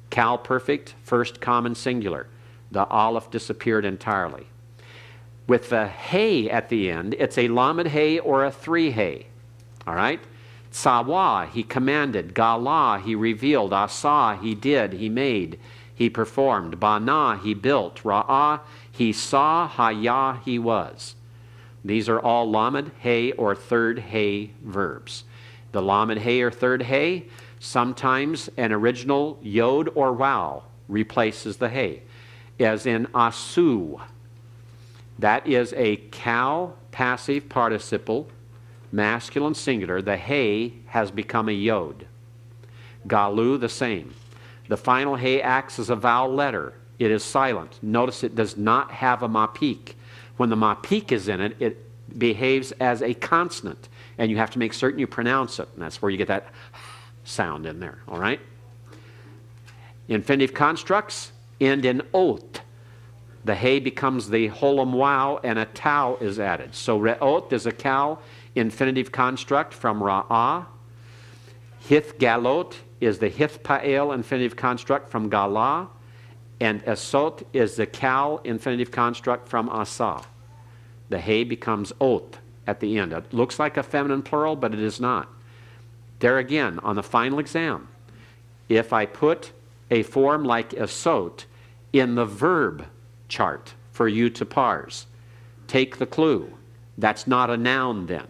Cal perfect, first common singular. The aleph disappeared entirely. With the hay at the end, it's a lamed hay or a three hay. All right? Tsawa, he commanded. Gala, he revealed. Asa, he did, he made, he performed. Bana, he built. Ra'ah, he saw. Haya, he was. These are all lamed hey or third hey verbs. The lamed hey or third hey, sometimes an original yod or wow replaces the hey, as in asu. That is a cow passive participle, masculine singular. The hey has become a yod. Galu, the same. The final hey acts as a vowel letter. It is silent. Notice it does not have a mapik. When the mapik is in it, it behaves as a consonant, and you have to make certain you pronounce it, and that's where you get that sound in there, all right? Infinitive constructs end in ot. The hey becomes the holum wow, and a tau is added. So re'ot is a cow infinitive construct from ra'ah. Hith galot is the hith pa'el infinitive construct from gala. And esot is the cow infinitive construct from asa. The hey becomes ot at the end. It looks like a feminine plural, but it is not. There again, on the final exam, if I put a form like esot in the verb chart for you to parse, take the clue. That's not a noun then.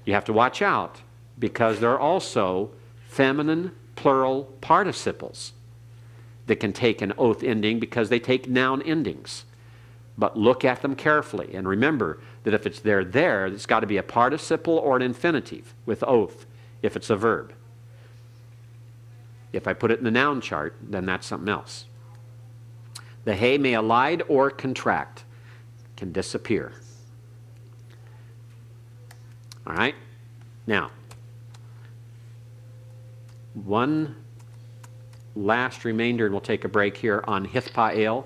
You have to watch out, because there are also feminine plural participles that can take an oath ending because they take noun endings. But look at them carefully and remember that if it's there, it's got to be a participle or an infinitive with oath if it's a verb. If I put it in the noun chart, then that's something else. The hey may elide or contract, can disappear. All right? Now, one last remainder, and we'll take a break here on hithpael.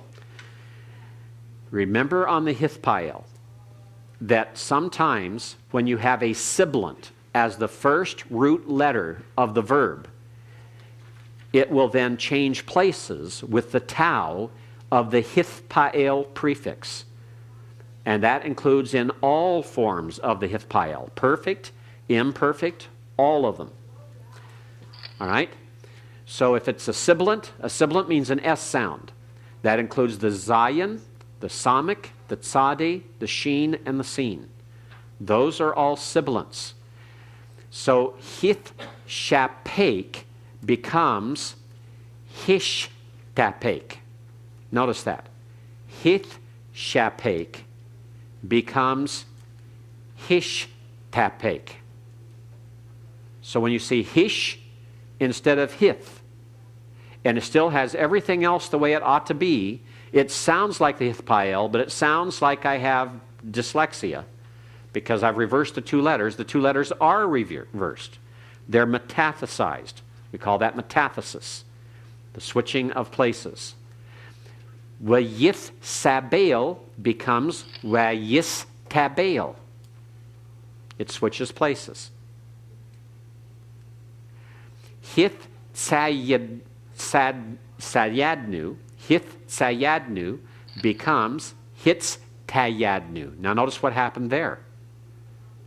Remember on the hithpael that sometimes when you have a sibilant as the first root letter of the verb, it will then change places with the tau of the hithpael prefix. And that includes in all forms of the hithpael. Perfect, imperfect, all of them. All right? So if it's a sibilant means an S sound. That includes the zayin, the samik, the tzadi, the sheen, and the seen. Those are all sibilants. So hith shapek becomes hish tapek. Notice that. Hith shapek becomes hish tapek. So when you see hish instead of hith, and it still has everything else the way it ought to be, it sounds like the hithpael, but it sounds like I have dyslexia because I've reversed the two letters. The two letters are reversed. They're metathesized. We call that metathesis, the switching of places. Wayith sabael becomes wayis tabael. It switches places. Hith sayadnu, hith sayadnu becomes hitz tayadnu. Now notice what happened there.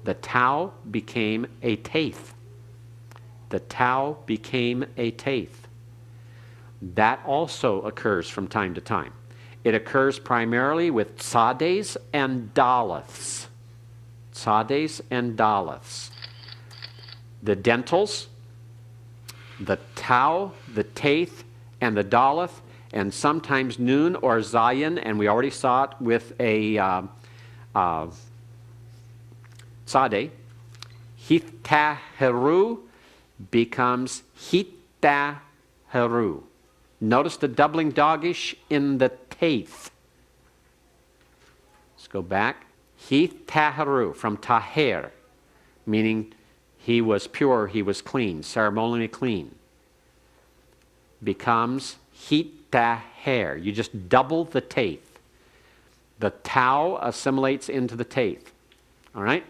The tau became a taith. The tau became a taith. That also occurs from time to time. It occurs primarily with tzades and daleths. Tzades and daleths. The dentals, the tau, the taith, and the daleth, and sometimes noon or zayin, and we already saw it with a tzade. Hitaheru becomes hitaheru. Notice the doubling dogish in the taith. Let's go back. Hitaheru, from taher, meaning he was pure, he was clean, ceremonially clean, becomes hitaher. You just double the taith. The tau assimilates into the taith. All right?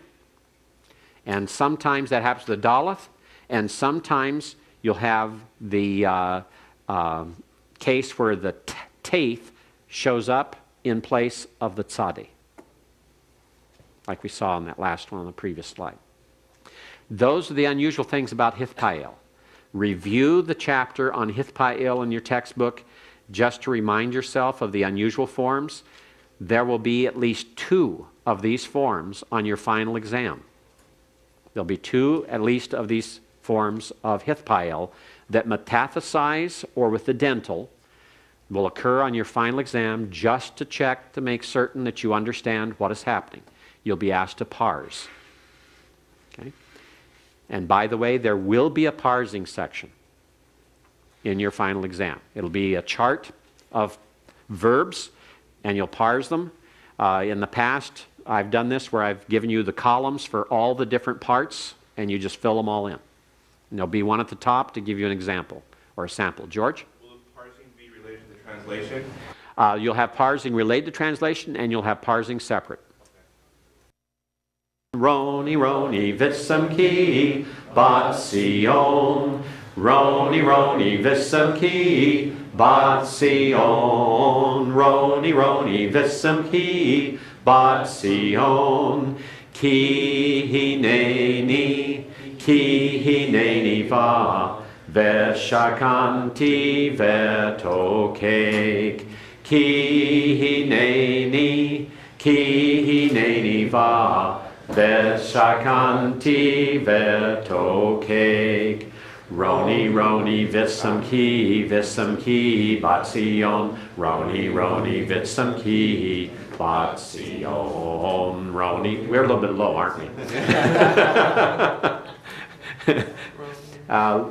And sometimes that happens to the daleth, and sometimes you'll have the case where the taith shows up in place of the tzadi, like we saw in that last one on the previous slide. Those are the unusual things about Hithpael. Review the chapter on Hithpael in your textbook just to remind yourself of the unusual forms. There will be at least 2 of these forms on your final exam. There'll be 2 at least of these forms of Hithpael that metathesize or with the dental will occur on your final exam just to check to make certain that you understand what is happening. You'll be asked to parse. Okay? And by the way, there will be a parsing section in your final exam. It'll be a chart of verbs, and you'll parse them. In the past, I've done this where I've given you the columns for all the different parts, and you just fill them all in. And there'll be one at the top to give you an example or a sample. George? Will the parsing be related to the translation? You'll have parsing related to translation, and you'll have parsing separate. Roni, roni, vissam ki, batsion. Roni, roni, vissam ki, batsion. Roni, roni, vissam ki, batsion. Ki hineni va, veshakanti vetokek. Ki hineni va, veshakanti vetokek. Roni, roni, vissam ki, batsion. Roni, roni, vissam ki, batsion. Roni. We're a little bit low, aren't we?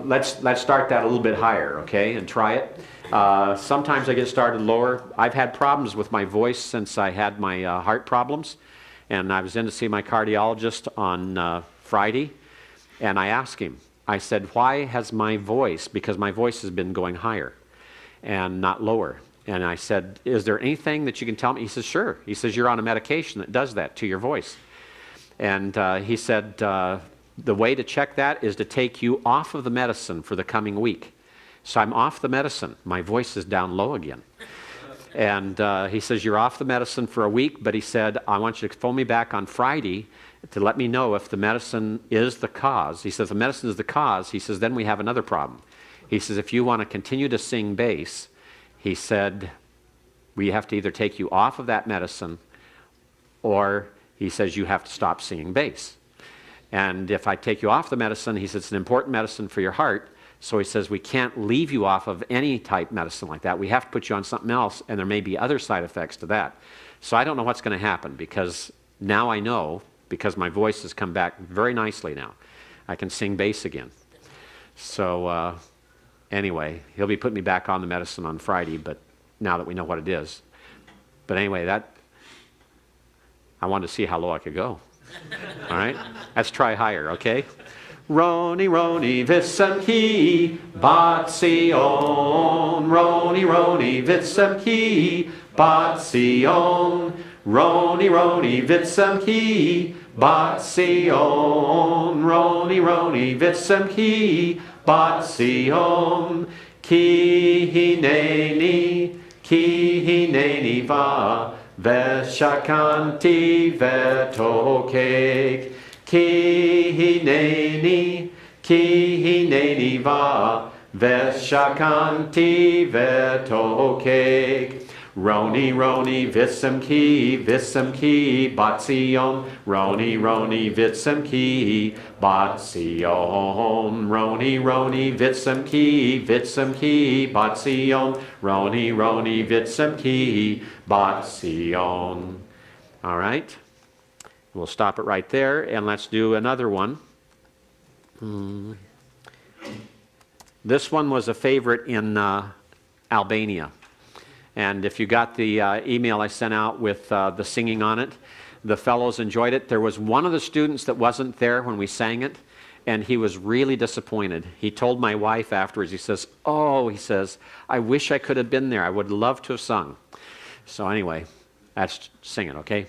Let's start that a little bit higher, okay, and try it. Sometimes I get started lower. I've had problems with my voice since I had my heart problems, and I was in to see my cardiologist on Friday, and I asked him, I said, why has my voice, because my voice has been going higher and not lower. And I said, is there anything that you can tell me? He says, sure. He says, you're on a medication that does that to your voice. And he said, the way to check that is to take you off of the medicine for the coming week. So I'm off the medicine. My voice is down low again. And he says, you're off the medicine for a week, but he said, I want you to phone me back on Friday to let me know if the medicine is the cause. He says, if the medicine is the cause, he says, then we have another problem. He says, if you want to continue to sing bass, he said, we have to either take you off of that medicine, or he says, you have to stop singing bass. And if I take you off the medicine, he says, it's an important medicine for your heart. So he says, we can't leave you off of any type medicine like that. We have to put you on something else, and there may be other side effects to that. So I don't know what's going to happen, because now I know, because my voice has come back very nicely now. I can sing bass again. So anyway, he'll be putting me back on the medicine on Friday, but now that we know what it is. But anyway, I wanted to see how low I could go. All right? Let's try higher, okay? Roni, roni, vissam ki, batsion. Roni, roni, vissam ki, batsion. Roni, roni, vissam ki, batsion. Roni, roni, vissam ki, batsion. Ki hineni va, veshakanti vetokek. Ki hineni va, veshakanti vetokek. Roni, roni, vissam ki, batsion. Roni, roni, vissam ki, batsion. Roni, roni, vissam ki, batsion. Roni, roni, vissam ki, batsion. All right. We'll stop it right there, and let's do another one. This one was a favorite in Albania. And if you got the email I sent out with the singing on it, the fellows enjoyed it. There was one of the students that wasn't there when we sang it, and he was really disappointed. He told my wife afterwards, he says, I wish I could have been there. I would love to have sung. So anyway, let's sing it, okay?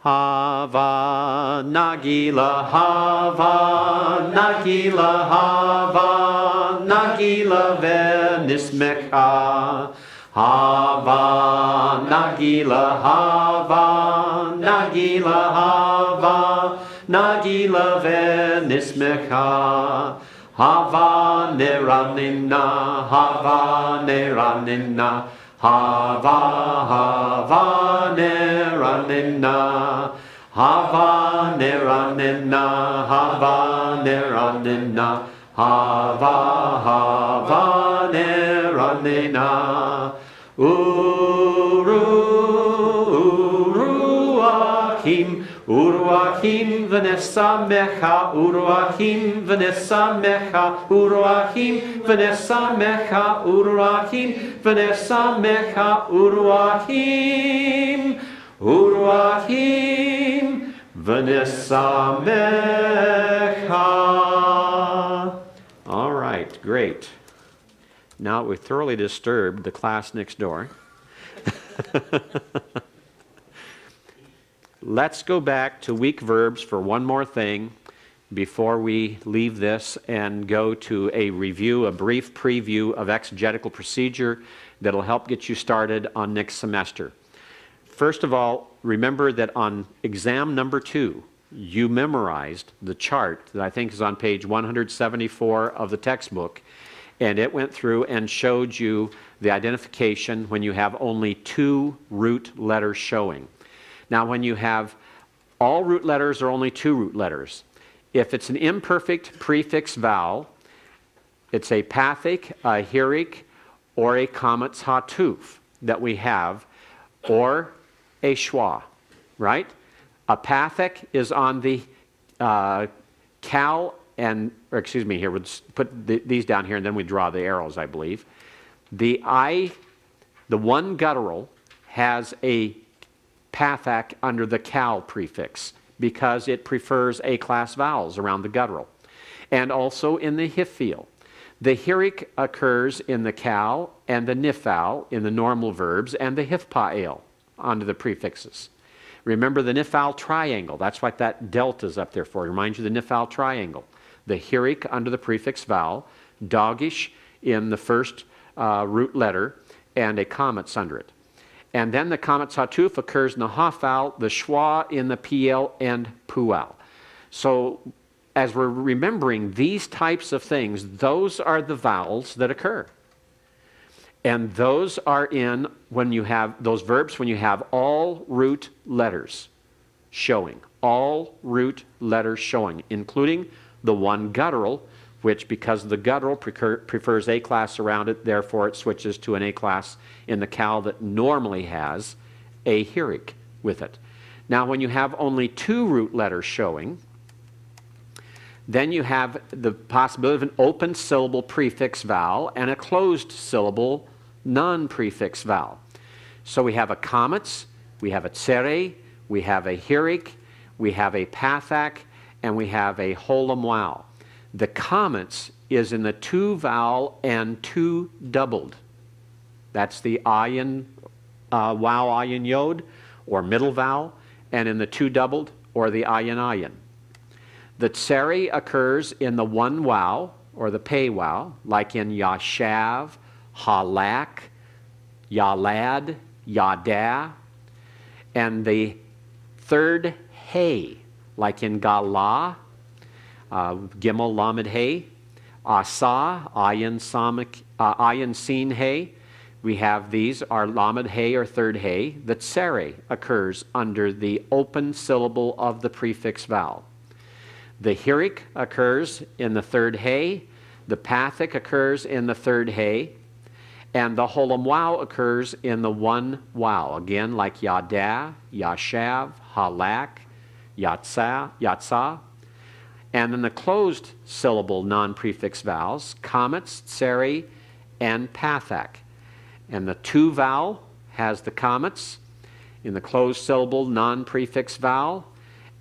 Hava Nagila, Hava Nagila, Hava Nagila Venismeka. Hava Nagila, Hava Nagila, Hava Nagila venismecha. Hava neranina, hava neranina, hava neranina, hava neranina, hava neranina, hava neranina. Uruachim, Uruachim v'nesamecha, Uruachim v'nesamecha, Uruachim v'nesamecha, Uruachim v'nesamecha, Uruachim, Uruachim v'nesamecha. All right, great. Now we've thoroughly disturbed the class next door. Let's go back to weak verbs for one more thing before we leave this and go to a review, a brief preview of exegetical procedure that'll help get you started on next semester. First of all, remember that on exam number 2, you memorized the chart that I think is on page 174 of the textbook, and it went through and showed you the identification when you have only 2 root letters showing. Now, when you have all root letters or only 2 root letters, if it's an imperfect prefix vowel, it's a pathic, a hirik, or a kametz hatuf that we have, or a schwa, right? A pathic is on the cal and, or excuse me, here, we'll put these down here and then we draw the arrows, I believe. The one guttural has a pathic under the cal prefix because it prefers A-class vowels around the guttural. And also in the hifil. The hirik occurs in the cal and the nifal in the normal verbs and the hifpa'el under the prefixes. Remember the nifal triangle. That's what that delta is up there for. It reminds you of the nifal triangle. The hirik under the prefix vowel, dogish in the first root letter, and a kametz under it. And then the kametz hatuf occurs in the hafal, the schwa in the pl, and pual. So as we're remembering these types of things, those are the vowels that occur. And those are in when you have those verbs when you have all root letters showing. All root letters showing, including the one guttural, which because the guttural prefers A-class around it, therefore it switches to an A-class in the cal that normally has a hirik with it. Now when you have only 2 root letters showing, then you have the possibility of an open syllable prefix vowel and a closed syllable non-prefix vowel. So we have a kametz, we have a tsere, we have a hirik, we have a pathak, and we have a holam wow. The kametz is in the 2 vowel and 2 doubled. That's the ayin, wow ayin yod, or middle vowel, and in the 2 doubled, or the ayin ayin. The tsere occurs in the 1 wow, or the pei wow, like in yashav, halak, yalad, yada, and the 3rd hey, like in gala, gimel lamed hey, asa, ayin sin hey. We have these are lamed hey or 3rd hey. The tsere occurs under the open syllable of the prefix vowel. The hirik occurs in the 3rd hey. The pathic occurs in the 3rd hey. And the holam wow occurs in the 1 wow. Again, like yada, yashav, halak, yatsa. And then the closed syllable non-prefix vowels, kametz, tsere, and pathak. And the 2 vowel has the kametz in the closed syllable non-prefix vowel,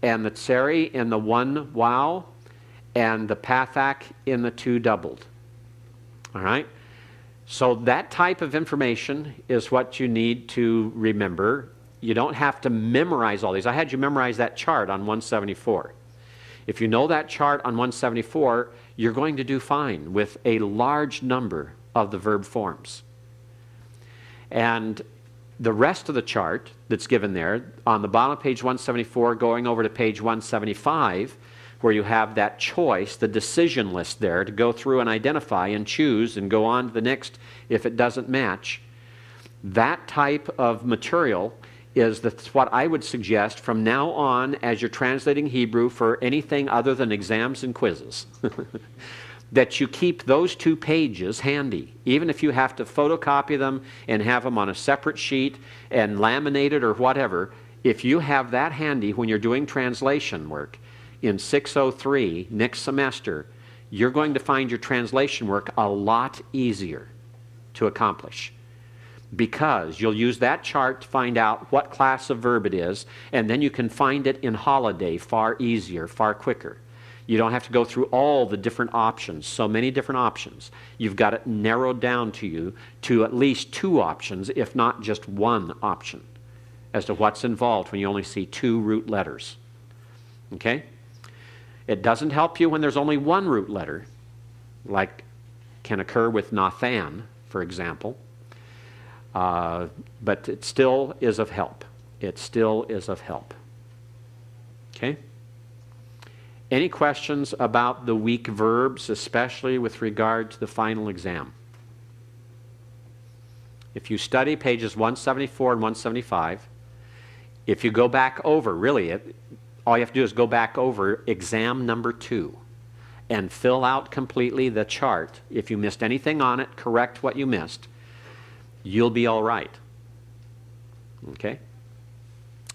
and the tsere in the 1 wow, and the pathak in the 2 doubled. All right? So that type of information is what you need to remember. You don't have to memorize all these. I had you memorize that chart on 174. If you know that chart on 174, you're going to do fine with a large number of the verb forms. And The rest of the chart that's given there, on the bottom of page 174, going over to page 175, where you have that choice, the decision list there, to go through and identify and choose and go on to the next if it doesn't match. That type of material is what I would suggest from now on as you're translating Hebrew for anything other than exams and quizzes. That you keep those 2 pages handy, even if you have to photocopy them and have them on a separate sheet and laminate it or whatever. If you have that handy when you're doing translation work in 603 next semester, you're going to find your translation work a lot easier to accomplish, because you'll use that chart to find out what class of verb it is, and then you can find it in holiday far easier, far quicker. You don't have to go through all the different options, so many different options. You've got it narrowed down to you to at least 2 options, if not just 1 option, as to what's involved when you only see 2 root letters. Okay? It doesn't help you when there's only 1 root letter, like can occur with Nathan, for example. But it still is of help. It still is of help. Okay? Any questions about the weak verbs, especially with regard to the final exam? If you study pages 174 and 175, if you go back over, really, all you have to do is go back over exam number 2 and fill out completely the chart. If you missed anything on it, correct what you missed. You'll be all right. Okay?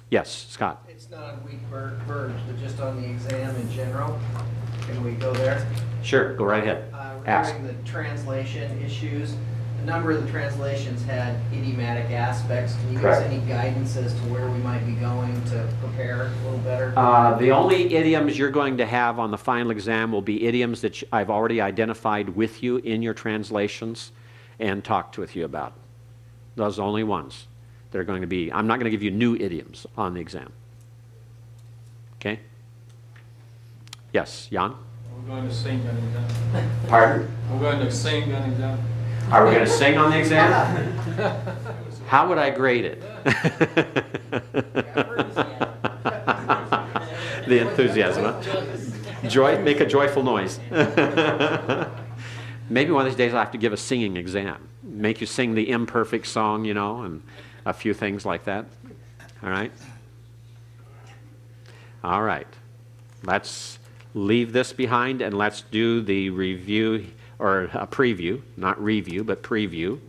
Yes, Scott. It's not on weak verbs, but just on the exam in general. Can we go there? Sure, go right ahead. Ask. Regarding the translation issues, a number of the translations had idiomatic aspects. Can you give us any guidance as to where we might be going to prepare a little better? The only idioms you're going to have on the final exam will be idioms that I've already identified with you in your translations and talked with you about. Those are the only ones that are going to be. I'm not going to give you new idioms on the exam. Okay? Yes, Jan? We're going to sing on the exam. Pardon? We're going to sing on the exam. Are we going to sing on the exam? How would I grade it? The enthusiasm, huh? Joy, make a joyful noise. Maybe one of these days I'll have to give a singing exam. Make you sing the imperfect song, you know, and a few things like that. All right? All right. Let's leave this behind and let's do the review, or a preview, not review, but preview.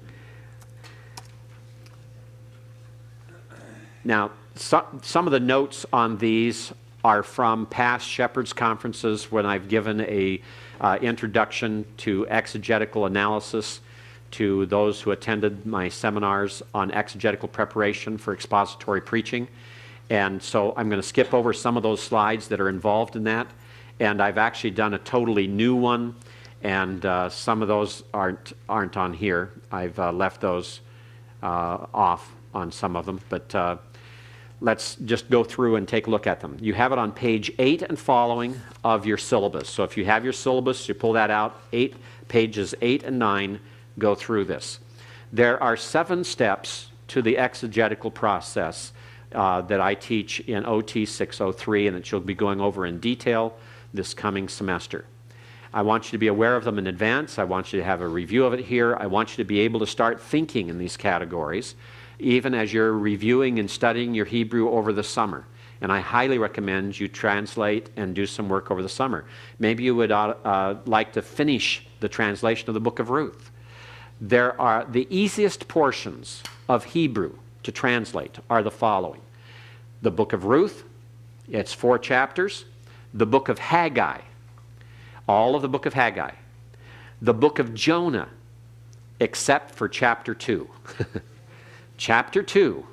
Now, some of the notes on these are from past Shepherd's Conferences when I've given a introduction to exegetical analysis to those who attended my seminars on exegetical preparation for expository preaching. And so I'm going to skip over some of those slides that are involved in that. And I've actually done a totally new one, and some of those aren't on here. I've left those off on some of them, but let's just go through and take a look at them. You have it on page 8 and following of your syllabus. So if you have your syllabus, you pull that out, pages 8 and 9, go through this. There are 7 steps to the exegetical process that I teach in OT 603 and that you'll be going over in detail this coming semester. I want you to be aware of them in advance. I want you to have a review of it here. I want you to be able to start thinking in these categories, even as you're reviewing and studying your Hebrew over the summer. And I highly recommend you translate and do some work over the summer. Maybe you would like to finish the translation of the book of Ruth. There are the easiest portions of Hebrew to translate are the following. The book of Ruth, it's 4 chapters. The book of Haggai, all of the book of Haggai. The book of Jonah, except for chapter 2. Chapter 2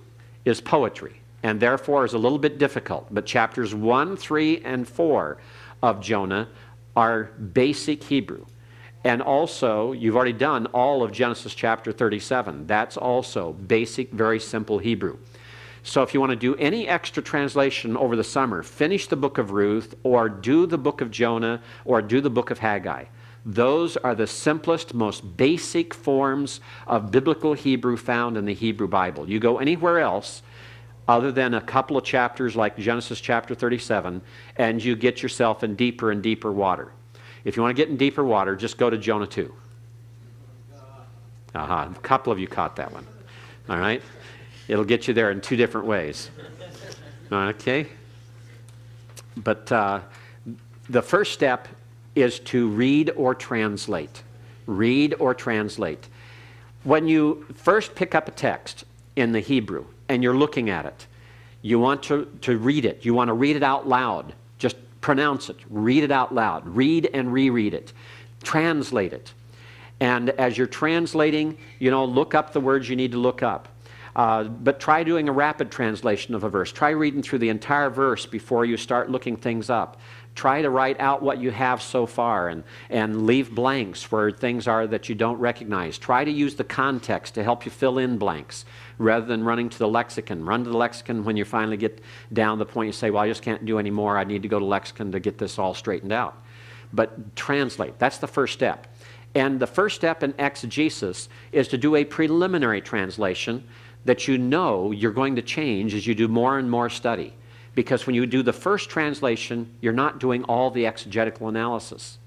is poetry, and therefore is a little bit difficult. But chapters 1, 3, and 4 of Jonah are basic Hebrew. And also, you've already done all of Genesis chapter 37. That's also basic, very simple Hebrew. So if you want to do any extra translation over the summer, finish the book of Ruth, or do the book of Jonah, or do the book of Haggai. Those are the simplest, most basic forms of biblical Hebrew found in the Hebrew Bible. You go anywhere else, other than a couple of chapters like Genesis chapter 37, and you get yourself in deeper and deeper water. If you want to get in deeper water, just go to Jonah 2. A couple of you caught that one. All right? It'll get you there in two different ways. Okay? But the first step is to read or translate. Read or translate. When you first pick up a text in the Hebrew and you're looking at it, you want to read it. You want to read it out loud. Just pronounce it. Read it out loud. Read and reread it. Translate it. And as you're translating, look up the words you need to look up. But try doing a rapid translation of a verse. Try reading through the entire verse before you start looking things up. Try to write out what you have so far and leave blanks where things are that you don't recognize. Try to use the context to help you fill in blanks rather than running to the lexicon. Run to the lexicon when you finally get down to the point you say, well, I just can't do any more. I need to go to lexicon to get this all straightened out. But translate. That's the first step. And the first step in exegesis is to do a preliminary translation that you know you're going to change as you do more and more study. Because when you do the first translation, you're not doing all the exegetical analysis.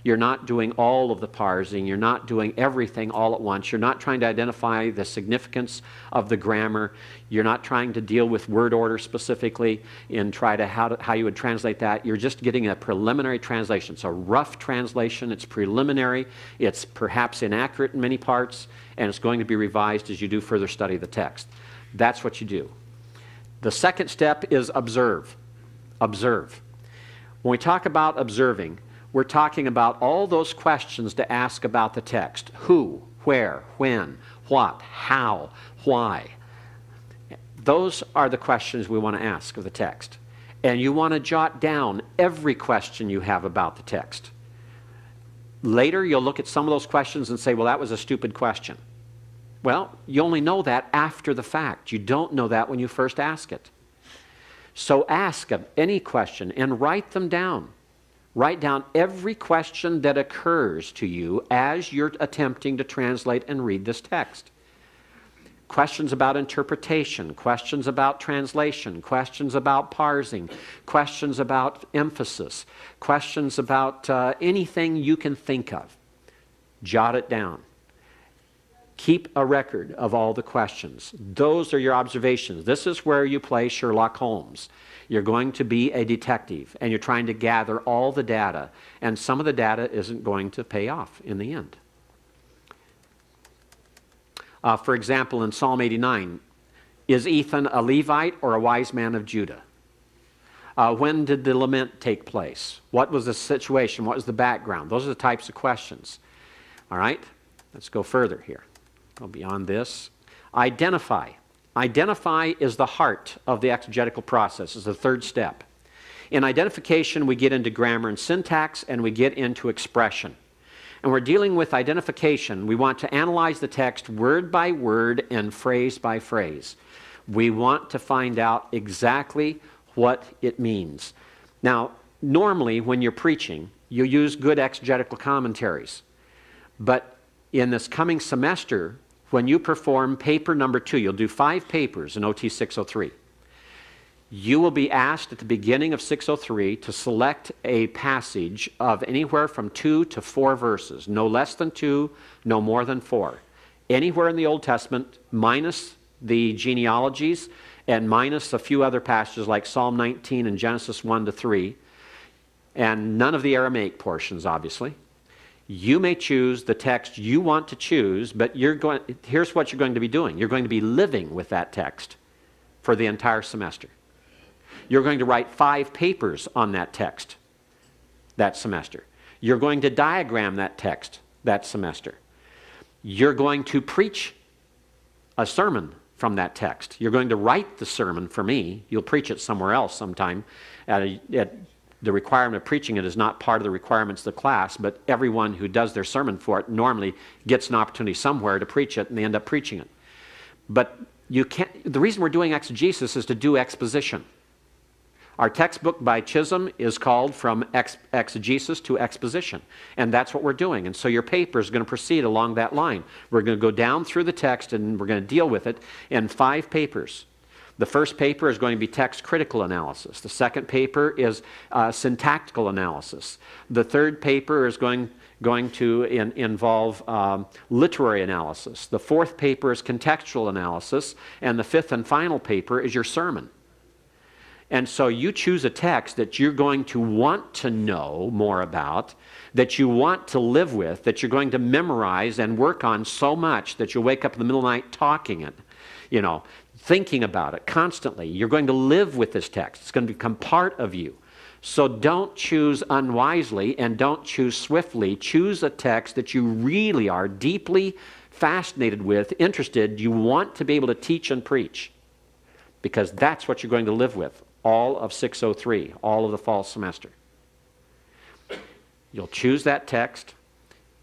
You're not doing all of the parsing. You're not doing everything all at once. You're not trying to identify the significance of the grammar. You're not trying to deal with word order specifically and try to how you would translate that. You're just getting a preliminary translation. It's a rough translation. It's preliminary. It's perhaps inaccurate in many parts, and it's going to be revised as you do further study of the text. That's what you do. The second step is observe. Observe. When we talk about observing, we're talking about all those questions to ask about the text. Who, where, when, what, how, why. Those are the questions we want to ask of the text. And you want to jot down every question you have about the text. Later, you'll look at some of those questions and say, well, that was a stupid question. Well, you only know that after the fact. You don't know that when you first ask it. So ask any question and write them down. Write down every question that occurs to you as you're attempting to translate and read this text. Questions about interpretation, questions about translation, questions about parsing, questions about emphasis, questions about anything you can think of. Jot it down. Keep a record of all the questions. Those are your observations. This is where you play Sherlock Holmes. You're going to be a detective, and you're trying to gather all the data, and some of the data isn't going to pay off in the end. For example, in Psalm 89, is Ethan a Levite or a wise man of Judah? When did the lament take place? What was the situation? What was the background? Those are the types of questions. All right, let's go further here. Go beyond this. Identify. Identify is the heart of the exegetical process. It's the third step. In identification, we get into grammar and syntax, and we get into expression. And we're dealing with identification. We want to analyze the text word by word and phrase by phrase. We want to find out exactly what it means. Now, normally when you're preaching, you use good exegetical commentaries. But in this coming semester, when you perform paper number 2, you'll do 5 papers in OT 603. You will be asked at the beginning of 603 to select a passage of anywhere from 2 to 4 verses, no less than 2, no more than 4. Anywhere in the Old Testament, minus the genealogies and minus a few other passages like Psalm 19 and Genesis 1 to 3, and none of the Aramaic portions, obviously. You may choose the text you want to choose, but here's what you're going to be doing. You're going to be living with that text for the entire semester. You're going to write 5 papers on that text that semester. You're going to diagram that text that semester. You're going to preach a sermon from that text. You're going to write the sermon for me. You'll preach it somewhere else sometime. The requirement of preaching it is not part of the requirements of the class, but everyone who does their sermon for it normally gets an opportunity somewhere to preach it, and they end up preaching it. But you can't. The reason we're doing exegesis is to do exposition. Our textbook by Chisholm is called From Exegesis to Exposition, and that's what we're doing. And so your paper is going to proceed along that line. We're going to go down through the text and we're going to deal with it in 5 papers. The first paper is going to be text critical analysis. The second paper is syntactical analysis. The third paper is going to involve literary analysis. The fourth paper is contextual analysis. And the fifth and final paper is your sermon. And so you choose a text that you're going to want to know more about, that you want to live with, that you're going to memorize and work on so much that you'll wake up in the middle of the night talking it, you know, thinking about it constantly. You're going to live with this text. It's going to become part of you. So don't choose unwisely and don't choose swiftly. Choose a text that you really are deeply fascinated with, interested, you want to be able to teach and preach, because that's what you're going to live with all of 603, all of the fall semester. You'll choose that text,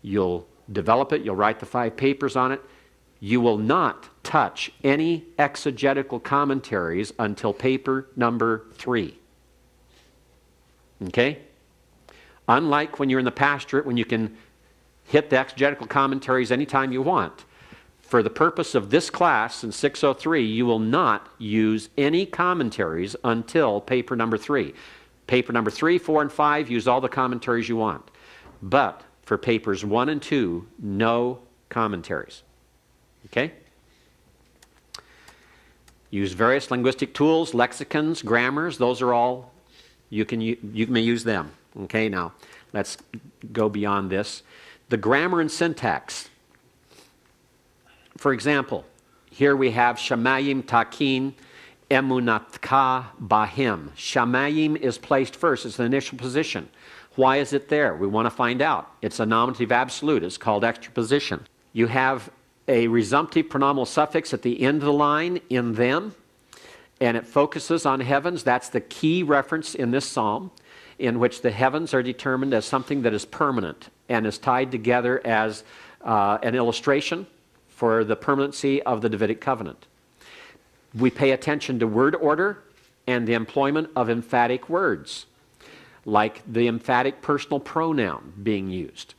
you'll develop it, you'll write the 5 papers on it. You will not touch any exegetical commentaries until paper number 3. Okay? Unlike when you're in the pastorate, when you can hit the exegetical commentaries anytime you want. For the purpose of this class in 603, you will not use any commentaries until paper number 3. Paper number 3, 4, and 5, use all the commentaries you want. But for papers 1 and 2, no commentaries. Okay? Use various linguistic tools, lexicons, grammars. Those are all, you may use them. Okay, now let's go beyond this. The grammar and syntax. For example, here we have Shamayim Takin Emunatka Bahim. Shamayim is placed first. It's the initial position. Why is it there? We want to find out. It's a nominative absolute. It's called extraposition. You have a resumptive pronominal suffix at the end of the line, in them, and it focuses on heavens. That's the key reference in this psalm, in which the heavens are determined as something that is permanent and is tied together as an illustration for the permanency of the Davidic covenant. We pay attention to word order and the employment of emphatic words, like the emphatic personal pronoun being used.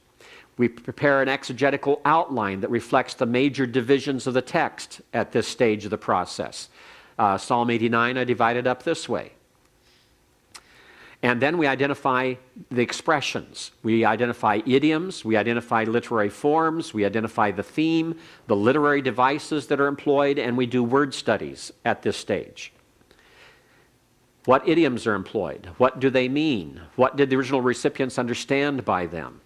We prepare an exegetical outline that reflects the major divisions of the text at this stage of the process. Psalm 89 I divided up this way. And then we identify the expressions. We identify idioms, we identify literary forms, we identify the theme, the literary devices that are employed, and we do word studies at this stage. What idioms are employed? What do they mean? What did the original recipients understand by them?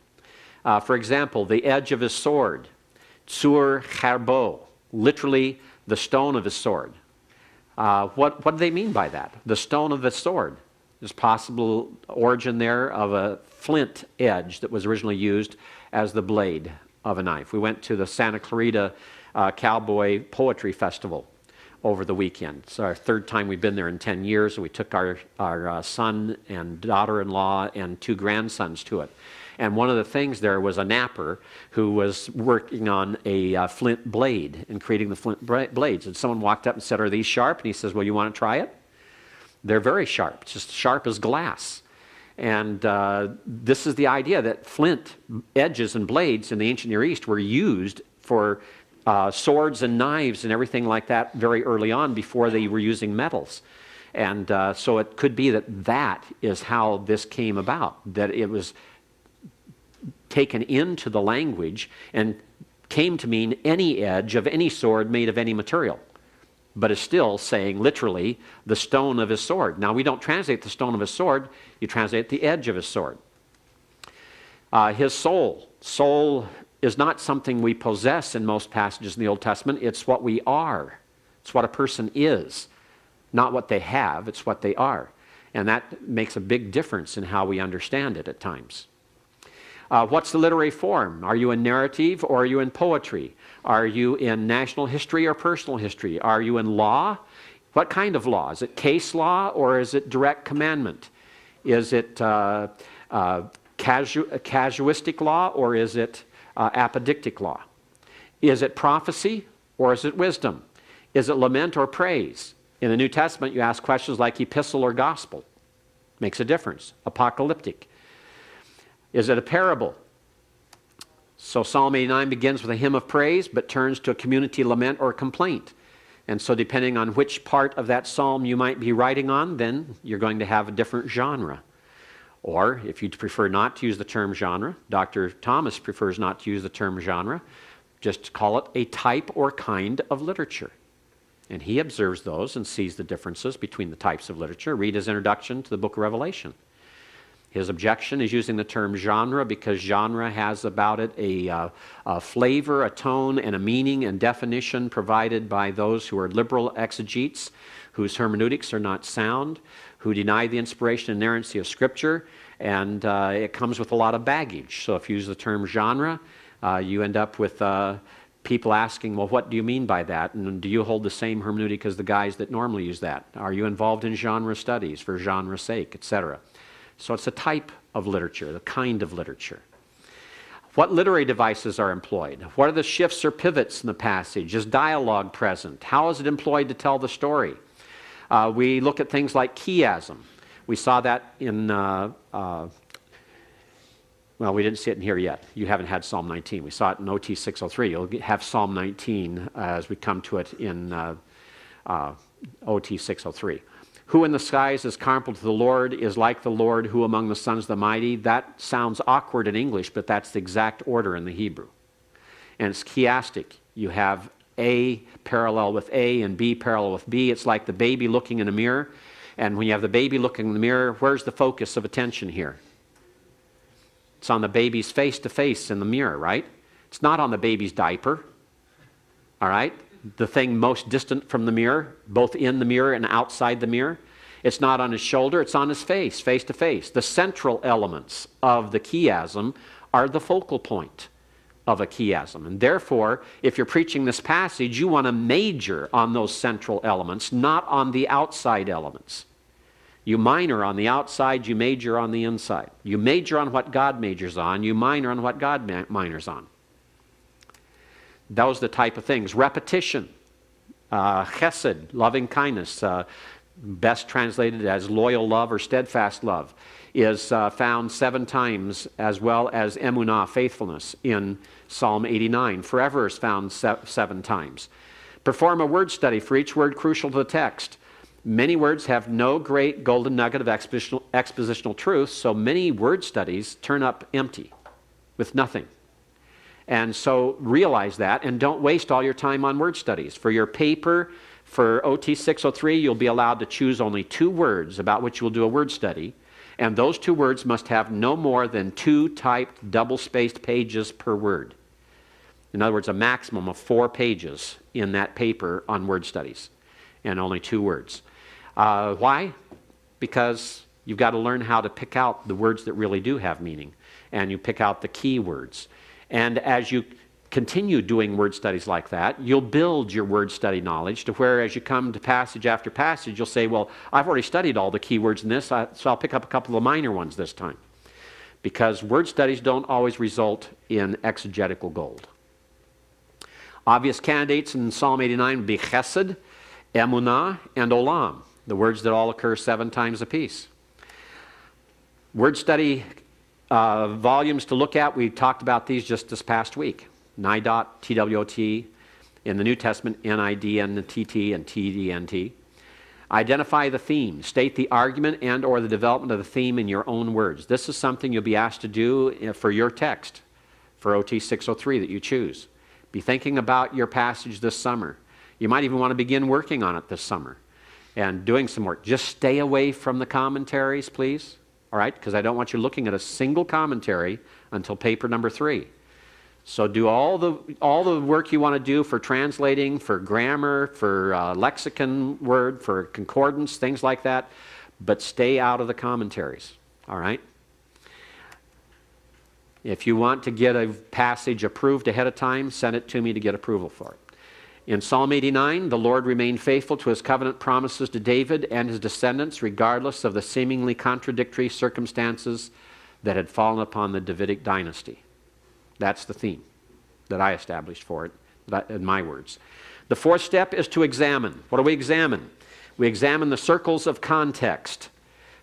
For example, the edge of his sword, tsur charbo, literally the stone of his sword. What do they mean by that? The stone of the sword. There's possible origin there of a flint edge that was originally used as the blade of a knife. We went to the Santa Clarita Cowboy Poetry Festival over the weekend. It's our 3rd time we've been there in 10 years. We took our son and daughter-in-law and 2 grandsons to it. And one of the things there was a napper who was working on a flint blade and creating the flint blades. And someone walked up and said, "Are these sharp?" And he says, "Well, you want to try it?" They're very sharp, just sharp as glass. And this is the idea that flint edges and blades in the ancient Near East were used for swords and knives and everything like that very early on before they were using metals. And so it could be that that is how this came about, that it was taken into the language and came to mean any edge of any sword made of any material, but is still saying literally the stone of his sword. Now, we don't translate the stone of his sword, you translate the edge of his sword. His soul. Soul is not something we possess in most passages in the Old Testament. It's what we are. It's what a person is. Not what they have, it's what they are. And that makes a big difference in how we understand it at times. What's the literary form? Are you in narrative or are you in poetry? Are you in national history or personal history? Are you in law? What kind of law? Is it case law or is it direct commandment? Is it casuistic law or is it apodictic law? Is it prophecy or is it wisdom? Is it lament or praise? In the New Testament, you ask questions like epistle or gospel. Makes a difference. Apocalyptic. Is it a parable? So Psalm 89 begins with a hymn of praise, but turns to a community lament or complaint. And so depending on which part of that psalm you might be writing on, then you're going to have a different genre. Or if you prefer not to use the term genre, Dr. Thomas prefers not to use the term genre, just call it a type or kind of literature. And he observes those and sees the differences between the types of literature. Read his introduction to the book of Revelation. His objection is using the term genre because genre has about it a flavor, a tone, and a meaning and definition provided by those who are liberal exegetes, whose hermeneutics are not sound, who deny the inspiration and inerrancy of Scripture, and it comes with a lot of baggage. So if you use the term genre, you end up with people asking, well, what do you mean by that? And do you hold the same hermeneutic as the guys that normally use that? Are you involved in genre studies for genre's sake, etc.? So it's a type of literature, the kind of literature. What literary devices are employed? What are the shifts or pivots in the passage? Is dialogue present? How is it employed to tell the story? We look at things like chiasm. We saw that in, well, we didn't see it in here yet. You haven't had Psalm 19. We saw it in OT 603. You'll have Psalm 19 as we come to it in OT 603. Who in the skies is comparable to the Lord is like the Lord, who among the sons of the mighty. That sounds awkward in English, but that's the exact order in the Hebrew. And it's chiastic. You have A parallel with A and B parallel with B. It's like the baby looking in a mirror. And when you have the baby looking in the mirror, where's the focus of attention here? It's on the baby's face-to-face in the mirror, right? It's not on the baby's diaper, all right? The thing most distant from the mirror, both in the mirror and outside the mirror. It's not on his shoulder, it's on his face, face-to-face. The central elements of the chiasm are the focal point of a chiasm. And therefore, if you're preaching this passage, you want to major on those central elements, not on the outside elements. You minor on the outside, you major on the inside. You major on what God majors on, you minor on what God minors on. Those are the type of things. Repetition, chesed, loving kindness, best translated as loyal love or steadfast love, is found 7 times, as well as emunah, faithfulness, in Psalm 89. Forever is found 7 times. Perform a word study for each word crucial to the text. Many words have no great golden nugget of expositional truth, so many word studies turn up empty, with nothing. And so realize that, and don't waste all your time on word studies. For your paper, for OT 603, you'll be allowed to choose only 2 words about which you will do a word study, and those 2 words must have no more than 2 typed double-spaced pages per word. In other words, a maximum of 4 pages in that paper on word studies, and only 2 words. Why? Because you've got to learn how to pick out the words that really do have meaning, and you pick out the key words. And as you continue doing word studies like that, you'll build your word study knowledge to where as you come to passage after passage, you'll say, well, I've already studied all the key words in this, so I'll pick up a couple of minor ones this time. Because word studies don't always result in exegetical gold. Obvious candidates in Psalm 89 would be chesed, emunah, and olam, the words that all occur 7 times apiece. Word study volumes to look at, we talked about these just this past week. NIDOT, TWOT, in the New Testament, NIDNTT and TDNT. Identify the theme. State the argument and or the development of the theme in your own words. This is something you'll be asked to do for your text, for OT 603 that you choose. Be thinking about your passage this summer. You might even want to begin working on it this summer and doing some work. Just stay away from the commentaries, please. All right, because I don't want you looking at a single commentary until paper number 3. So do all the work you want to do for translating, for grammar, for lexicon word, for concordance, things like that, but stay out of the commentaries. All right? If you want to get a passage approved ahead of time, send it to me to get approval for it. In Psalm 89, the Lord remained faithful to his covenant promises to David and his descendants, regardless of the seemingly contradictory circumstances that had fallen upon the Davidic dynasty. That's the theme that I established for it, in my words. The 4th step is to examine. What do we examine? We examine the circles of context.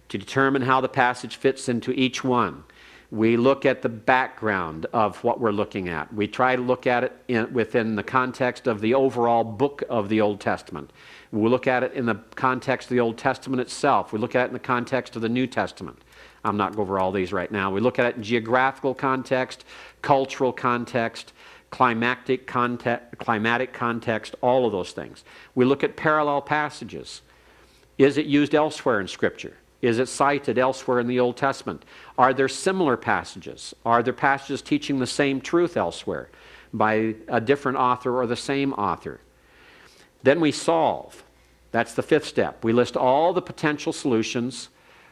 to determine how the passage fits into each one. We look at the background of what we're looking at. We try to look at it within the context of the overall book of the Old Testament. We look at it in the context of the Old Testament itself. We look at it in the context of the New Testament. I'm not going over all these right now. We look at it in geographical context, cultural context, climatic context, all of those things. We look at parallel passages. Is it used elsewhere in Scripture? Is it cited elsewhere in the Old Testament? Are there similar passages? Are there passages teaching the same truth elsewhere by a different author or the same author? Then we solve. That's the fifth step. We list all the potential solutions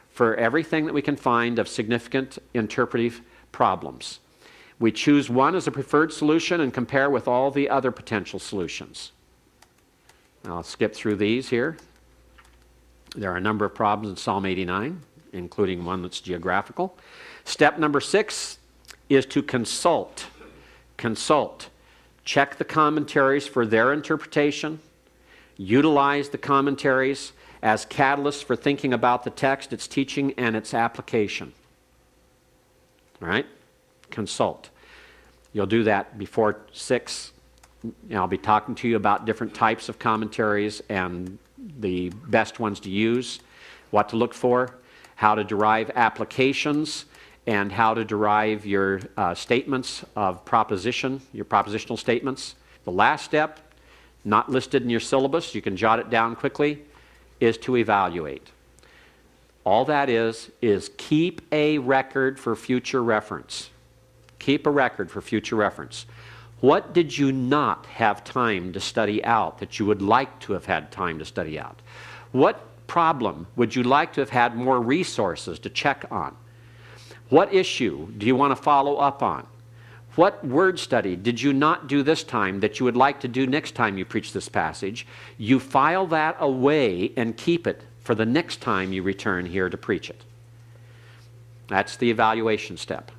for everything that we can find of significant interpretive problems. We choose one as a preferred solution and compare with all the other potential solutions. I'll skip through these here. There are a number of problems in Psalm 89, including one that's geographical. Step number 6 is to consult. Consult. Check the commentaries for their interpretation. Utilize the commentaries as catalysts for thinking about the text, its teaching, and its application. All right? Consult. You'll do that before 6. I'll be talking to you about different types of commentaries and the best ones to use, what to look for, how to derive applications, and how to derive your statements of proposition, your propositional statements. The last step, not listed in your syllabus, you can jot it down quickly, is to evaluate. All that is keep a record for future reference. Keep a record for future reference. What did you not have time to study out that you would like to have had time to study out? What problem would you like to have had more resources to check on? What issue do you want to follow up on? What word study did you not do this time that you would like to do next time you preach this passage? You file that away and keep it for the next time you return here to preach it. That's the evaluation step.